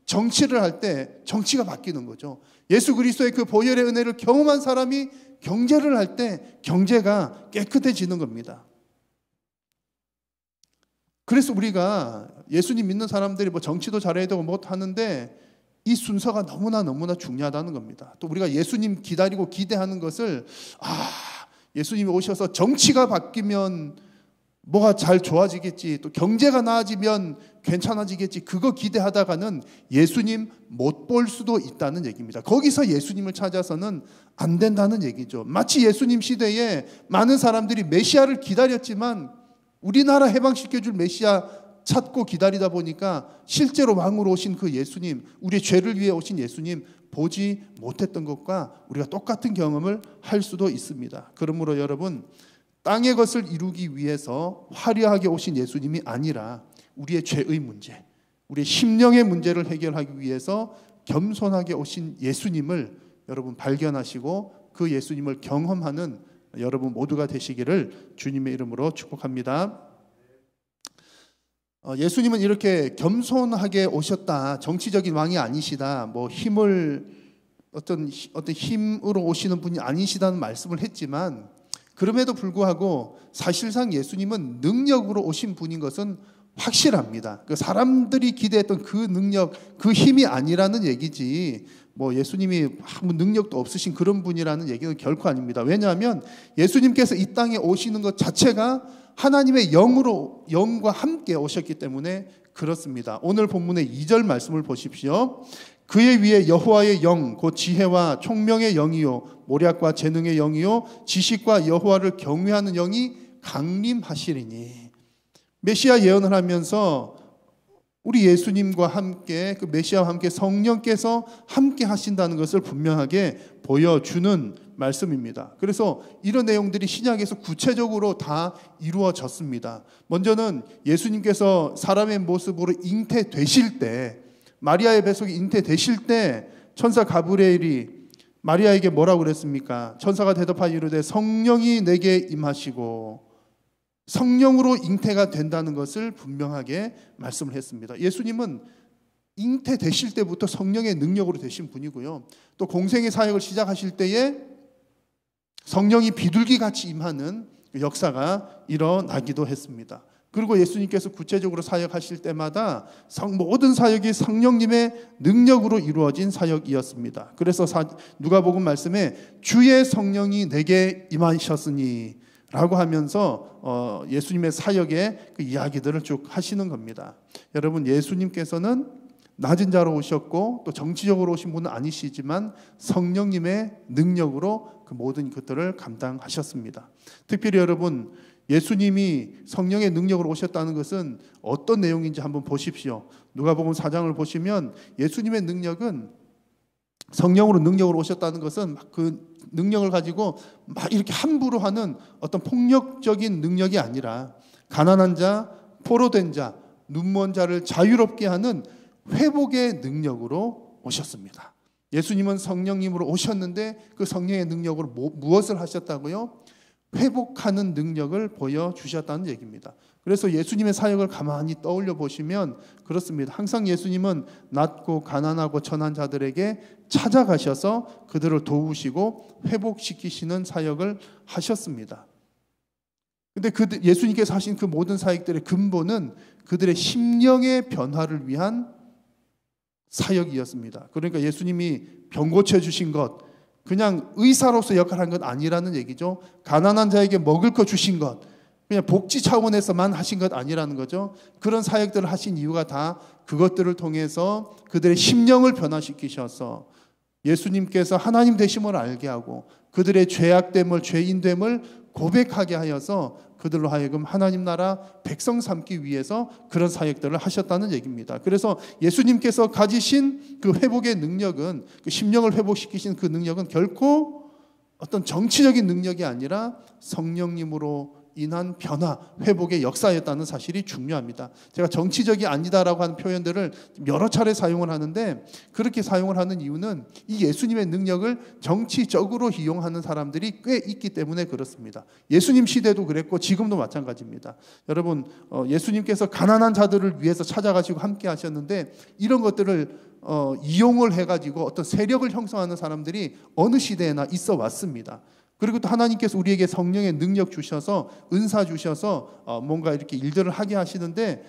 정치를 할 때 정치가 바뀌는 거죠. 예수 그리스도의 그 보혈의 은혜를 경험한 사람이 경제를 할 때 경제가 깨끗해지는 겁니다. 그래서 우리가 예수님 믿는 사람들이 뭐 정치도 잘해야 되고 뭐 하는데 이 순서가 너무나 중요하다는 겁니다. 또 우리가 예수님 기다리고 기대하는 것을 예수님이 오셔서 정치가 바뀌면 뭐가 잘 좋아지겠지, 또 경제가 나아지면 괜찮아지겠지, 그거 기대하다가는 예수님 못 볼 수도 있다는 얘기입니다. 거기서 예수님을 찾아서는 안 된다는 얘기죠. 마치 예수님 시대에 많은 사람들이 메시아를 기다렸지만 우리나라 해방시켜줄 메시아 찾고 기다리다 보니까 실제로 왕으로 오신 그 예수님, 우리의 죄를 위해 오신 예수님 보지 못했던 것과 우리가 똑같은 경험을 할 수도 있습니다. 그러므로 여러분, 땅의 것을 이루기 위해서 화려하게 오신 예수님이 아니라 우리의 죄의 문제, 우리의 심령의 문제를 해결하기 위해서 겸손하게 오신 예수님을 여러분 발견하시고 그 예수님을 경험하는 여러분 모두가 되시기를 주님의 이름으로 축복합니다. 예수님은 이렇게 겸손하게 오셨다, 정치적인 왕이 아니시다, 뭐 어떤 힘으로 오시는 분이 아니시다는 말씀을 했지만, 그럼에도 불구하고 사실상 예수님은 능력으로 오신 분인 것은 확실합니다. 그 사람들이 기대했던 그 능력, 그 힘이 아니라는 얘기지, 뭐 예수님이 아무 능력도 없으신 그런 분이라는 얘기는 결코 아닙니다. 왜냐하면 예수님께서 이 땅에 오시는 것 자체가 하나님의 영과 함께 오셨기 때문에 그렇습니다. 오늘 본문의 2절 말씀을 보십시오. 그의 위에 여호와의 영 곧 지혜와 총명의 영이요 모략과 재능의 영이요 지식과 여호와를 경외하는 영이 강림하시리니. 메시아 예언을 하면서 우리 예수님과 함께 그 메시아와 함께 성령께서 함께 하신다는 것을 분명하게 보여주는 말씀입니다. 그래서 이런 내용들이 신약에서 구체적으로 다 이루어졌습니다. 먼저는 예수님께서 사람의 모습으로 잉태되실 때, 마리아의 뱃속에 잉태되실 때 천사 가브리엘이 마리아에게 뭐라고 그랬습니까? 천사가 대답하여 이르되 성령이 내게 임하시고 성령으로 잉태가 된다는 것을 분명하게 말씀을 했습니다. 예수님은 잉태되실 때부터 성령의 능력으로 되신 분이고요. 또 공생의 사역을 시작하실 때에 성령이 비둘기같이 임하는 역사가 일어나기도 했습니다. 그리고 예수님께서 구체적으로 사역하실 때마다 모든 사역이 성령님의 능력으로 이루어진 사역이었습니다. 그래서 누가복음 말씀에 주의 성령이 내게 임하셨으니 라고 하면서 예수님의 사역의 그 이야기들을 쭉 하시는 겁니다. 여러분, 예수님께서는 낮은 자로 오셨고 또 정치적으로 오신 분은 아니시지만 성령님의 능력으로 그 모든 것들을 감당하셨습니다. 특별히 여러분, 예수님이 성령의 능력으로 오셨다는 것은 어떤 내용인지 한번 보십시오. 누가복음 4장을 보시면 예수님의 능력은 성령으로 능력으로 오셨다는 것은 그 능력을 가지고 막 이렇게 함부로 하는 어떤 폭력적인 능력이 아니라 가난한 자, 포로된 자, 눈먼 자를 자유롭게 하는 회복의 능력으로 오셨습니다. 예수님은 성령님으로 오셨는데 그 성령의 능력으로 무엇을 하셨다고요? 회복하는 능력을 보여주셨다는 얘기입니다. 그래서 예수님의 사역을 가만히 떠올려 보시면 그렇습니다. 항상 예수님은 낮고 가난하고 천한 자들에게 찾아가셔서 그들을 도우시고 회복시키시는 사역을 하셨습니다. 그런데 예수님께서 하신 그 모든 사역들의 근본은 그들의 심령의 변화를 위한 사역이었습니다. 그러니까 예수님이 병 고쳐주신 것, 그냥 의사로서 역할을 한 건 아니라는 얘기죠. 가난한 자에게 먹을 거 주신 것, 그냥 복지 차원에서만 하신 것 아니라는 거죠. 그런 사역들을 하신 이유가 다 그것들을 통해서 그들의 심령을 변화시키셔서 예수님께서 하나님 되심을 알게 하고 그들의 죄악됨을, 죄인됨을 고백하게 하여서 그들로 하여금 하나님 나라 백성 삼기 위해서 그런 사역들을 하셨다는 얘기입니다. 그래서 예수님께서 가지신 그 회복의 능력은, 그 심령을 회복시키신 그 능력은 결코 어떤 정치적인 능력이 아니라 성령님으로 인한 변화, 회복의 역사였다는 사실이 중요합니다. 제가 정치적이 아니다라고 하는 표현들을 여러 차례 사용을 하는데, 그렇게 사용을 하는 이유는 이 예수님의 능력을 정치적으로 이용하는 사람들이 꽤 있기 때문에 그렇습니다. 예수님 시대도 그랬고 지금도 마찬가지입니다. 여러분, 예수님께서 가난한 자들을 위해서 찾아가시고 함께 하셨는데 이런 것들을 이용을 해가지고 어떤 세력을 형성하는 사람들이 어느 시대에나 있어 왔습니다. 그리고 또 하나님께서 우리에게 성령의 능력 주셔서 은사 주셔서 뭔가 이렇게 일들을 하게 하시는데,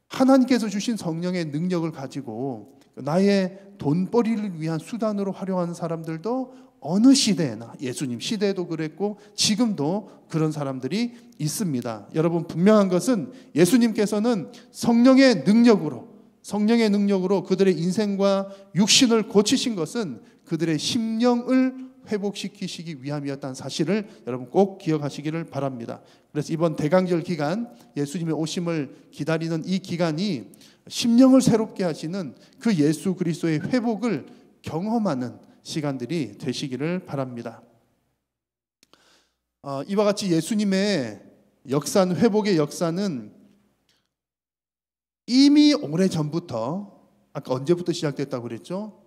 하나님께서 주신 성령의 능력을 가지고 나의 돈벌이를 위한 수단으로 활용하는 사람들도 어느 시대에나, 예수님 시대에도 그랬고 지금도 그런 사람들이 있습니다. 여러분, 분명한 것은 예수님께서는 성령의 능력으로 그들의 인생과 육신을 고치신 것은 그들의 심령을 회복시키시기 위함이었다는 사실을 여러분 꼭 기억하시기를 바랍니다. 그래서 이번 대강절 기간, 예수님의 오심을 기다리는 이 기간이 심령을 새롭게 하시는 그 예수 그리스도의 회복을 경험하는 시간들이 되시기를 바랍니다. 이와 같이 예수님의 역사는, 회복의 역사는 이미 오래전부터, 아까 언제부터 시작됐다고 그랬죠?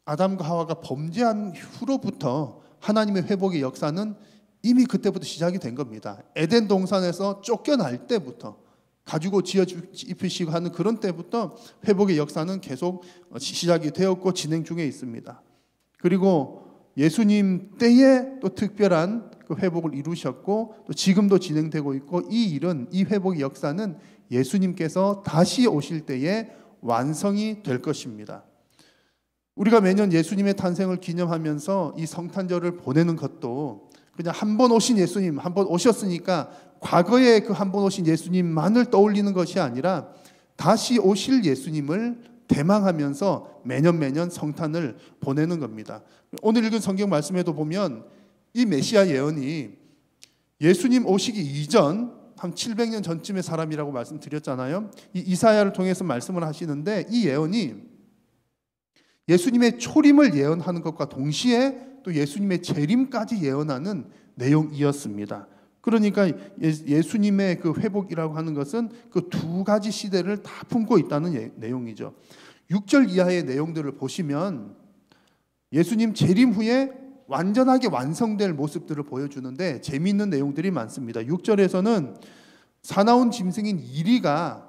아담과 하와가 범죄한 후로부터 하나님의 회복의 역사는 이미 그때부터 시작이 된 겁니다. 에덴 동산에서 쫓겨날 때부터, 가지고 지어 입히시고 하는 그런 때부터 회복의 역사는 계속 시작이 되었고 진행 중에 있습니다. 그리고 예수님 때에 또 특별한 그 회복을 이루셨고 또 지금도 진행되고 있고, 이 일은, 이 회복의 역사는 예수님께서 다시 오실 때에 완성이 될 것입니다. 우리가 매년 예수님의 탄생을 기념하면서 이 성탄절을 보내는 것도 그냥 한 번 오신 예수님, 한 번 오셨으니까 과거에 그 한 번 오신 예수님만을 떠올리는 것이 아니라 다시 오실 예수님을 대망하면서 매년 성탄을 보내는 겁니다. 오늘 읽은 성경 말씀에도 보면 이 메시아 예언이 예수님 오시기 이전 한 700년 전쯤의 사람이라고 말씀드렸잖아요. 이 이사야를 통해서 말씀을 하시는데 이 예언이 예수님의 초림을 예언하는 것과 동시에 또 예수님의 재림까지 예언하는 내용이었습니다. 그러니까 예수님의 그 회복이라고 하는 것은 그 두 가지 시대를 다 품고 있다는 내용이죠. 6절 이하의 내용들을 보시면 예수님 재림 후에 완전하게 완성될 모습들을 보여주는데 재미있는 내용들이 많습니다. 6절에서는 사나운 짐승인 이리가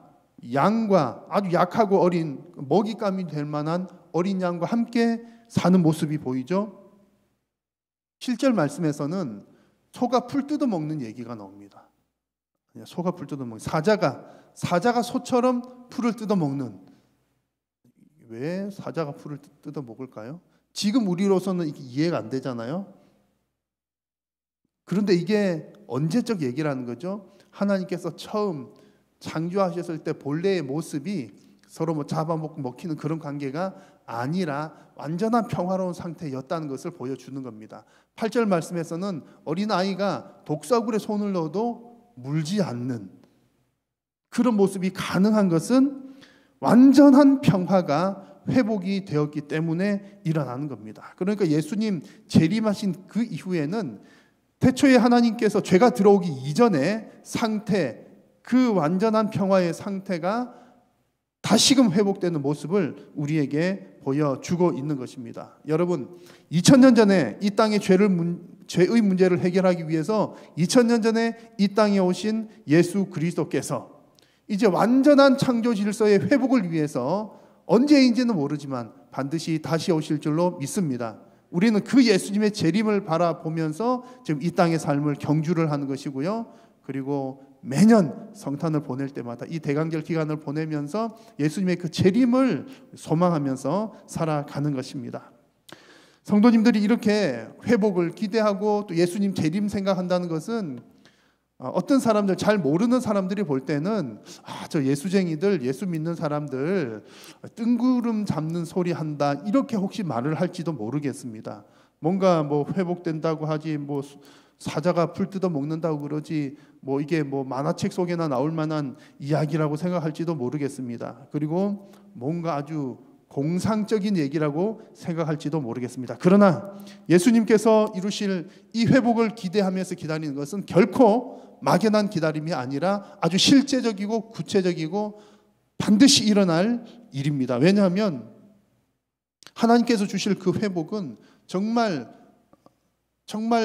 양과 아주 약하고 어린 먹잇감이 될 만한 어린 양과 함께 사는 모습이 보이죠. 7절 말씀에서는 소가 풀 뜯어 먹는 얘기가 나옵니다. 소가 풀 뜯어 먹는 사자가 소처럼 풀을 뜯어 먹는. 왜 사자가 풀을 뜯어 먹을까요? 지금 우리로서는 이게 이해가 안 되잖아요. 그런데 이게 언제적 얘기라는 거죠? 하나님께서 처음 창조하셨을 때 본래의 모습이 서로 뭐 잡아먹고 먹히는 그런 관계가 아니라 완전한 평화로운 상태였다는 것을 보여주는 겁니다. 8절 말씀에서는 어린아이가 독사굴에 손을 넣어도 물지 않는 그런 모습이 가능한 것은 완전한 평화가 회복이 되었기 때문에 일어나는 겁니다. 그러니까 예수님 재림하신 그 이후에는 태초에 하나님께서 죄가 들어오기 이전의 상태, 그 완전한 평화의 상태가 다시금 회복되는 모습을 우리에게 보여주고 있는 것입니다. 여러분, 2000년 전에 이 땅의 죄의 문제를 해결하기 위해서 2000년 전에 이 땅에 오신 예수 그리스도께서 이제 완전한 창조 질서의 회복을 위해서 언제인지는 모르지만 반드시 다시 오실 줄로 믿습니다. 우리는 그 예수님의 재림을 바라보면서 지금 이 땅의 삶을 경주를 하는 것이고요. 그리고 매년 성탄을 보낼 때마다 이 대강절 기간을 보내면서 예수님의 그 재림을 소망하면서 살아가는 것입니다. 성도님들이 이렇게 회복을 기대하고 또 예수님 재림 생각한다는 것은 어떤 사람들, 잘 모르는 사람들이 볼 때는 저 예수쟁이들, 예수 믿는 사람들 뜬구름 잡는 소리 한다 이렇게 혹시 말을 할지도 모르겠습니다. 뭔가 뭐 회복된다고 하지 뭐 사자가 풀 뜯어 먹는다고 그러지 뭐 이게 뭐 만화책 속에나 나올 만한 이야기라고 생각할지도 모르겠습니다. 그리고 뭔가 아주 공상적인 얘기라고 생각할지도 모르겠습니다. 그러나 예수님께서 이루실 이 회복을 기대하면서 기다리는 것은 결코 막연한 기다림이 아니라 아주 실제적이고 구체적이고 반드시 일어날 일입니다. 왜냐하면 하나님께서 주실 그 회복은 정말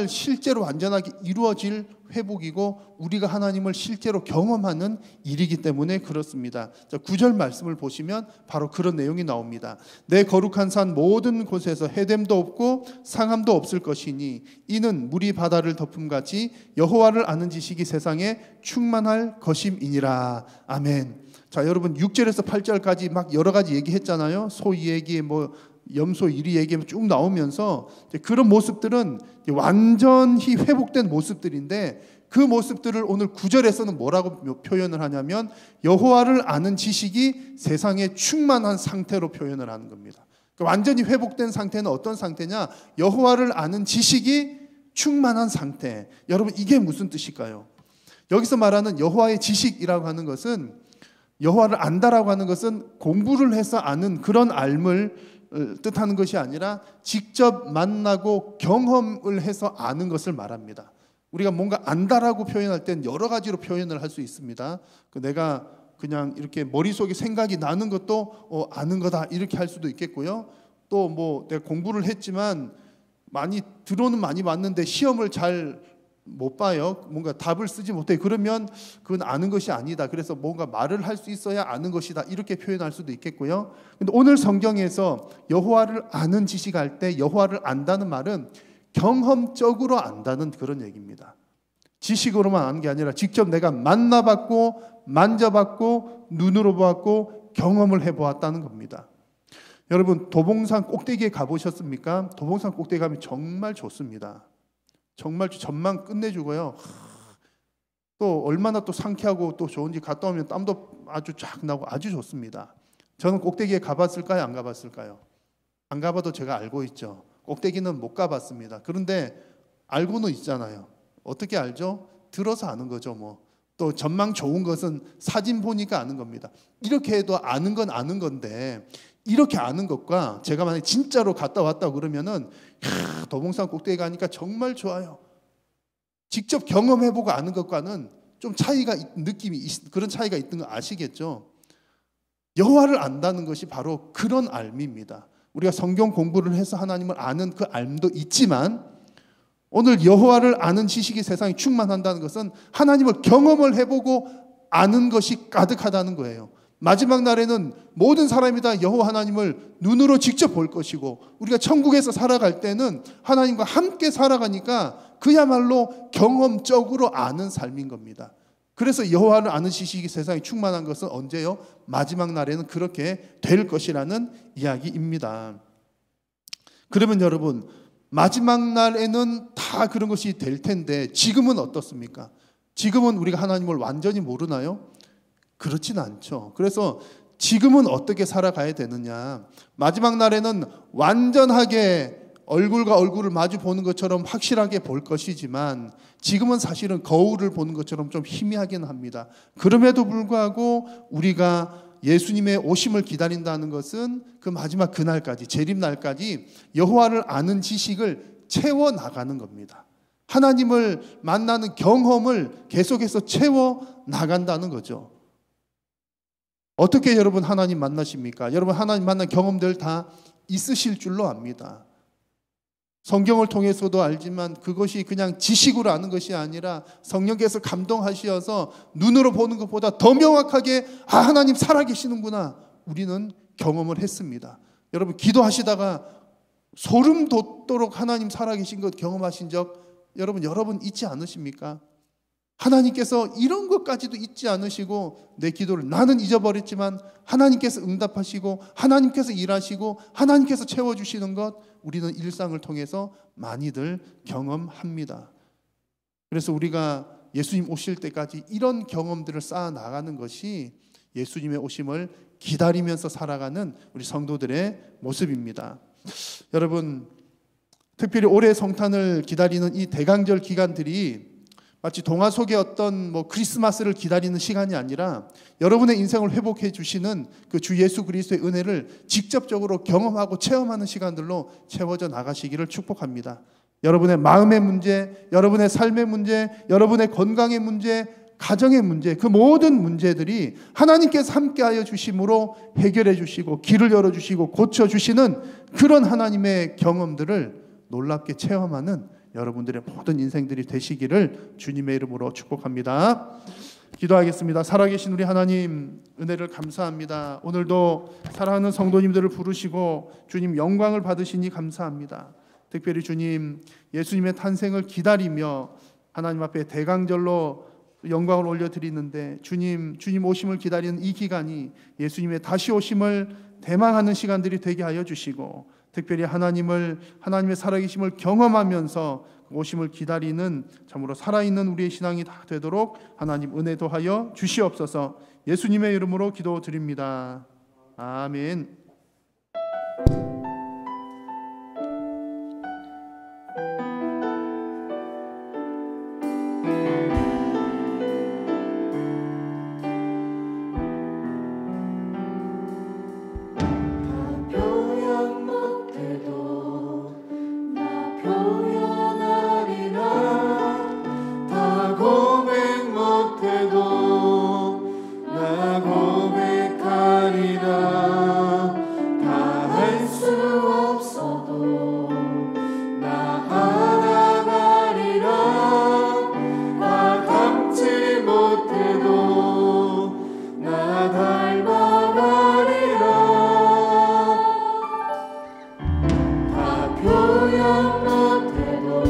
실제로 완전하게 이루어질 회복이고 우리가 하나님을 실제로 경험하는 일이기 때문에 그렇습니다. 9절 말씀을 보시면 바로 그런 내용이 나옵니다. 내 거룩한 산 모든 곳에서 해됨도 없고 상함도 없을 것이니 이는 물이 바다를 덮음같이 여호와를 아는 지식이 세상에 충만할 것임이니라. 아멘. 자, 여러분 6절에서 8절까지 막 여러 가지 얘기했잖아요. 소 얘기 뭐 염소 이리 얘기하면 쭉 나오면서 그런 모습들은 완전히 회복된 모습들인데 그 모습들을 오늘 9절에서는 뭐라고 표현을 하냐면 여호와를 아는 지식이 세상에 충만한 상태로 표현을 하는 겁니다. 그러니까 완전히 회복된 상태는 어떤 상태냐? 여호와를 아는 지식이 충만한 상태. 여러분 이게 무슨 뜻일까요? 여기서 말하는 여호와의 지식이라고 하는 것은 여호와를 안다라고 하는 것은 공부를 해서 아는 그런 알을 뜻하는 것이 아니라 직접 만나고 경험을 해서 아는 것을 말합니다. 우리가 뭔가 안다라고 표현할 땐 여러 가지로 표현을 할 수 있습니다. 내가 그냥 이렇게 머릿속에 생각이 나는 것도 아는 거다 이렇게 할 수도 있겠고요. 또 뭐 내가 공부를 했지만 들어는 많이 봤는데 시험을 잘 못 봐요. 뭔가 답을 쓰지 못해. 그러면 그건 아는 것이 아니다. 그래서 뭔가 말을 할 수 있어야 아는 것이다. 이렇게 표현할 수도 있겠고요. 근데 오늘 성경에서 여호와를 아는 지식할 때 여호와를 안다는 말은 경험적으로 안다는 그런 얘기입니다. 지식으로만 아는 게 아니라 직접 내가 만나봤고 만져봤고 눈으로 보았고 경험을 해보았다는 겁니다. 여러분 도봉산 꼭대기에 가보셨습니까? 도봉산 꼭대기 가면 정말 좋습니다. 정말 전망 끝내주고요. 또 얼마나 또 상쾌하고 또 좋은지 갔다 오면 땀도 아주 쫙 나고 아주 좋습니다. 저는 꼭대기에 가봤을까요? 안 가봤을까요? 안 가봐도 제가 알고 있죠. 꼭대기는 못 가봤습니다. 그런데 알고는 있잖아요. 어떻게 알죠? 들어서 아는 거죠. 뭐. 또 전망 좋은 것은 사진 보니까 아는 겁니다. 이렇게 해도 아는 건 아는 건데, 이렇게 아는 것과 제가 만약에 진짜로 갔다 왔다 그러면은 도봉산 꼭대기 가니까 정말 좋아요. 직접 경험해보고 아는 것과는 좀 차이가, 느낌이, 그런 차이가 있는 거 아시겠죠? 여호와를 안다는 것이 바로 그런 알미입니다. 우리가 성경 공부를 해서 하나님을 아는 그 알도 있지만, 오늘 여호와를 아는 지식이 세상에 충만한다는 것은 하나님을 경험을 해보고 아는 것이 가득하다는 거예요. 마지막 날에는 모든 사람이 다 여호와 하나님을 눈으로 직접 볼 것이고, 우리가 천국에서 살아갈 때는 하나님과 함께 살아가니까 그야말로 경험적으로 아는 삶인 겁니다. 그래서 여호와를 아는 지식이 세상에 충만한 것은 언제요? 마지막 날에는 그렇게 될 것이라는 이야기입니다. 그러면 여러분, 마지막 날에는 다 그런 것이 될 텐데 지금은 어떻습니까? 지금은 우리가 하나님을 완전히 모르나요? 그렇진 않죠. 그래서 지금은 어떻게 살아가야 되느냐? 마지막 날에는 완전하게 얼굴과 얼굴을 마주 보는 것처럼 확실하게 볼 것이지만, 지금은 사실은 거울을 보는 것처럼 좀 희미하긴 합니다. 그럼에도 불구하고 우리가 예수님의 오심을 기다린다는 것은 그 마지막 그날까지, 재림날까지 여호와를 아는 지식을 채워 나가는 겁니다. 하나님을 만나는 경험을 계속해서 채워 나간다는 거죠. 어떻게 여러분 하나님 만나십니까? 여러분 하나님 만난 경험들 다 있으실 줄로 압니다. 성경을 통해서도 알지만 그것이 그냥 지식으로 아는 것이 아니라 성령께서 감동하셔서 눈으로 보는 것보다 더 명확하게 하나님 살아계시는구나, 우리는 경험을 했습니다. 여러분 기도하시다가 소름 돋도록 하나님 살아계신 것 경험하신 적 여러분 잊지 않으십니까? 하나님께서 이런 것까지도 잊지 않으시고 내 기도를 나는 잊어버렸지만 하나님께서 응답하시고 하나님께서 일하시고 하나님께서 채워주시는 것, 우리는 일상을 통해서 많이들 경험합니다. 그래서 우리가 예수님 오실 때까지 이런 경험들을 쌓아 나가는 것이 예수님의 오심을 기다리면서 살아가는 우리 성도들의 모습입니다. 여러분, 특별히 올해 성탄을 기다리는 이 대강절 기간들이 마치 동화 속의 어떤 크리스마스를 기다리는 시간이 아니라 여러분의 인생을 회복해 주시는 그 주 예수 그리스도의 은혜를 직접적으로 경험하고 체험하는 시간들로 채워져 나가시기를 축복합니다. 여러분의 마음의 문제, 여러분의 삶의 문제, 여러분의 건강의 문제, 가정의 문제, 그 모든 문제들이 하나님께서 함께하여 주심으로 해결해 주시고 길을 열어주시고 고쳐주시는 그런 하나님의 경험들을 놀랍게 체험하는 여러분들의 모든 인생들이 되시기를 주님의 이름으로 축복합니다. 기도하겠습니다. 살아계신 우리 하나님, 은혜를 감사합니다. 오늘도 사랑하는 성도님들을 부르시고 주님 영광을 받으시니 감사합니다. 특별히 주님, 예수님의 탄생을 기다리며 하나님 앞에 대강절로 영광을 올려드리는데, 주님 오심을 기다리는 이 기간이 예수님의 다시 오심을 대망하는 시간들이 되게 하여 주시고, 특별히 하나님의 살아계심을 경험하면서 오심을 기다리는 참으로 살아있는 우리의 신앙이 다 되도록 하나님 은혜 더하여 주시옵소서. 예수님의 이름으로 기도드립니다. 아멘. 표현 못해도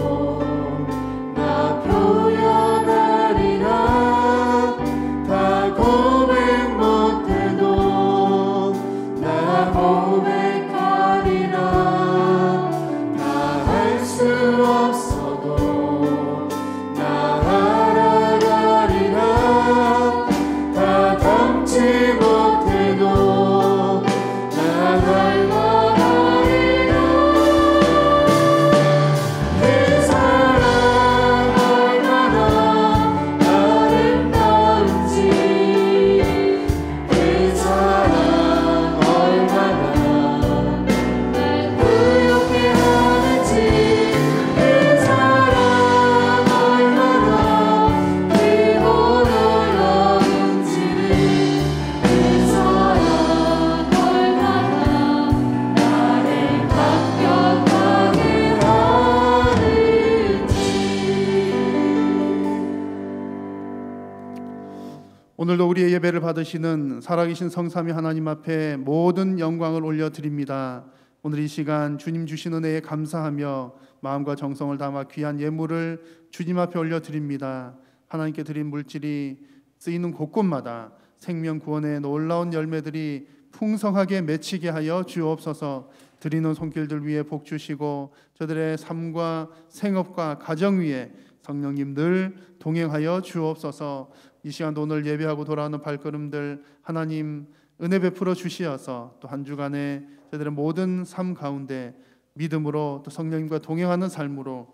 오늘도 우리의 예배를 받으시는 살아계신 성삼위 하나님 앞에 모든 영광을 올려드립니다. 오늘 이 시간 주님 주신 은혜에 감사하며 마음과 정성을 담아 귀한 예물을 주님 앞에 올려드립니다. 하나님께 드린 물질이 쓰이는 곳곳마다 생명 구원의 놀라운 열매들이 풍성하게 맺히게 하여 주옵소서. 드리는 손길들 위에 복 주시고 저들의 삶과 생업과 가정 위에 성령님 늘 동행하여 주옵소서. 이 시간도 오늘 예배하고 돌아오는 발걸음들 하나님 은혜 베풀어 주시어서 또 한 주간에 저들의 모든 삶 가운데 믿음으로 또 성령님과 동행하는 삶으로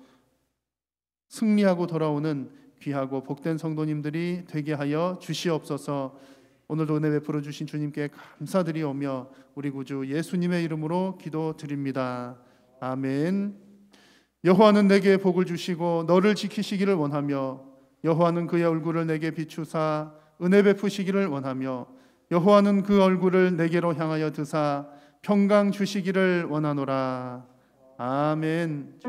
승리하고 돌아오는 귀하고 복된 성도님들이 되게 하여 주시옵소서. 오늘도 은혜 베풀어 주신 주님께 감사드리오며 우리 구주 예수님의 이름으로 기도드립니다. 아멘. 여호와는 내게 복을 주시고 너를 지키시기를 원하며 여호와는 그의 얼굴을 내게 비추사 은혜 베푸시기를 원하며 여호와는 그 얼굴을 내게로 향하여 드사 평강 주시기를 원하노라. 아멘.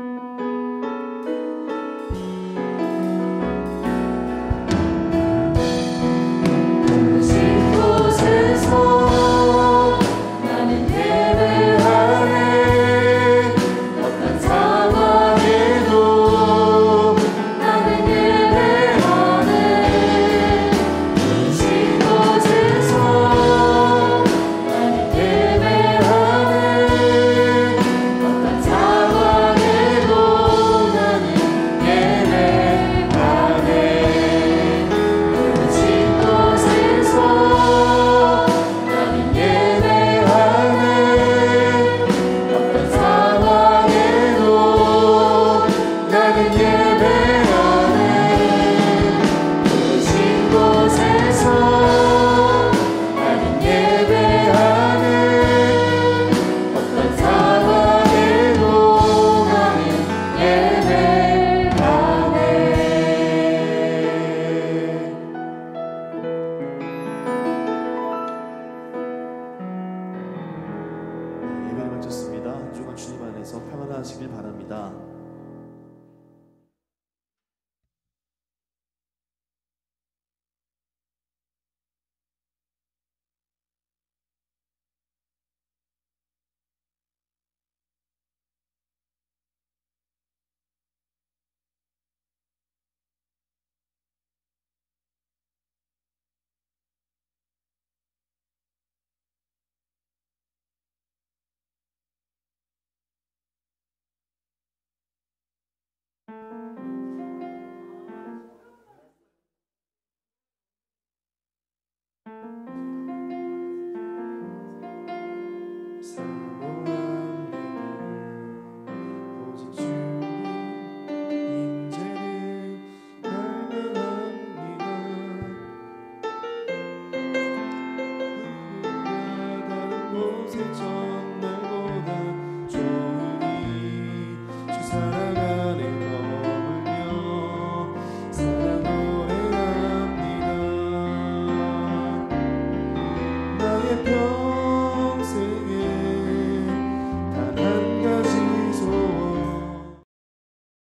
평안하시길 바랍니다. 별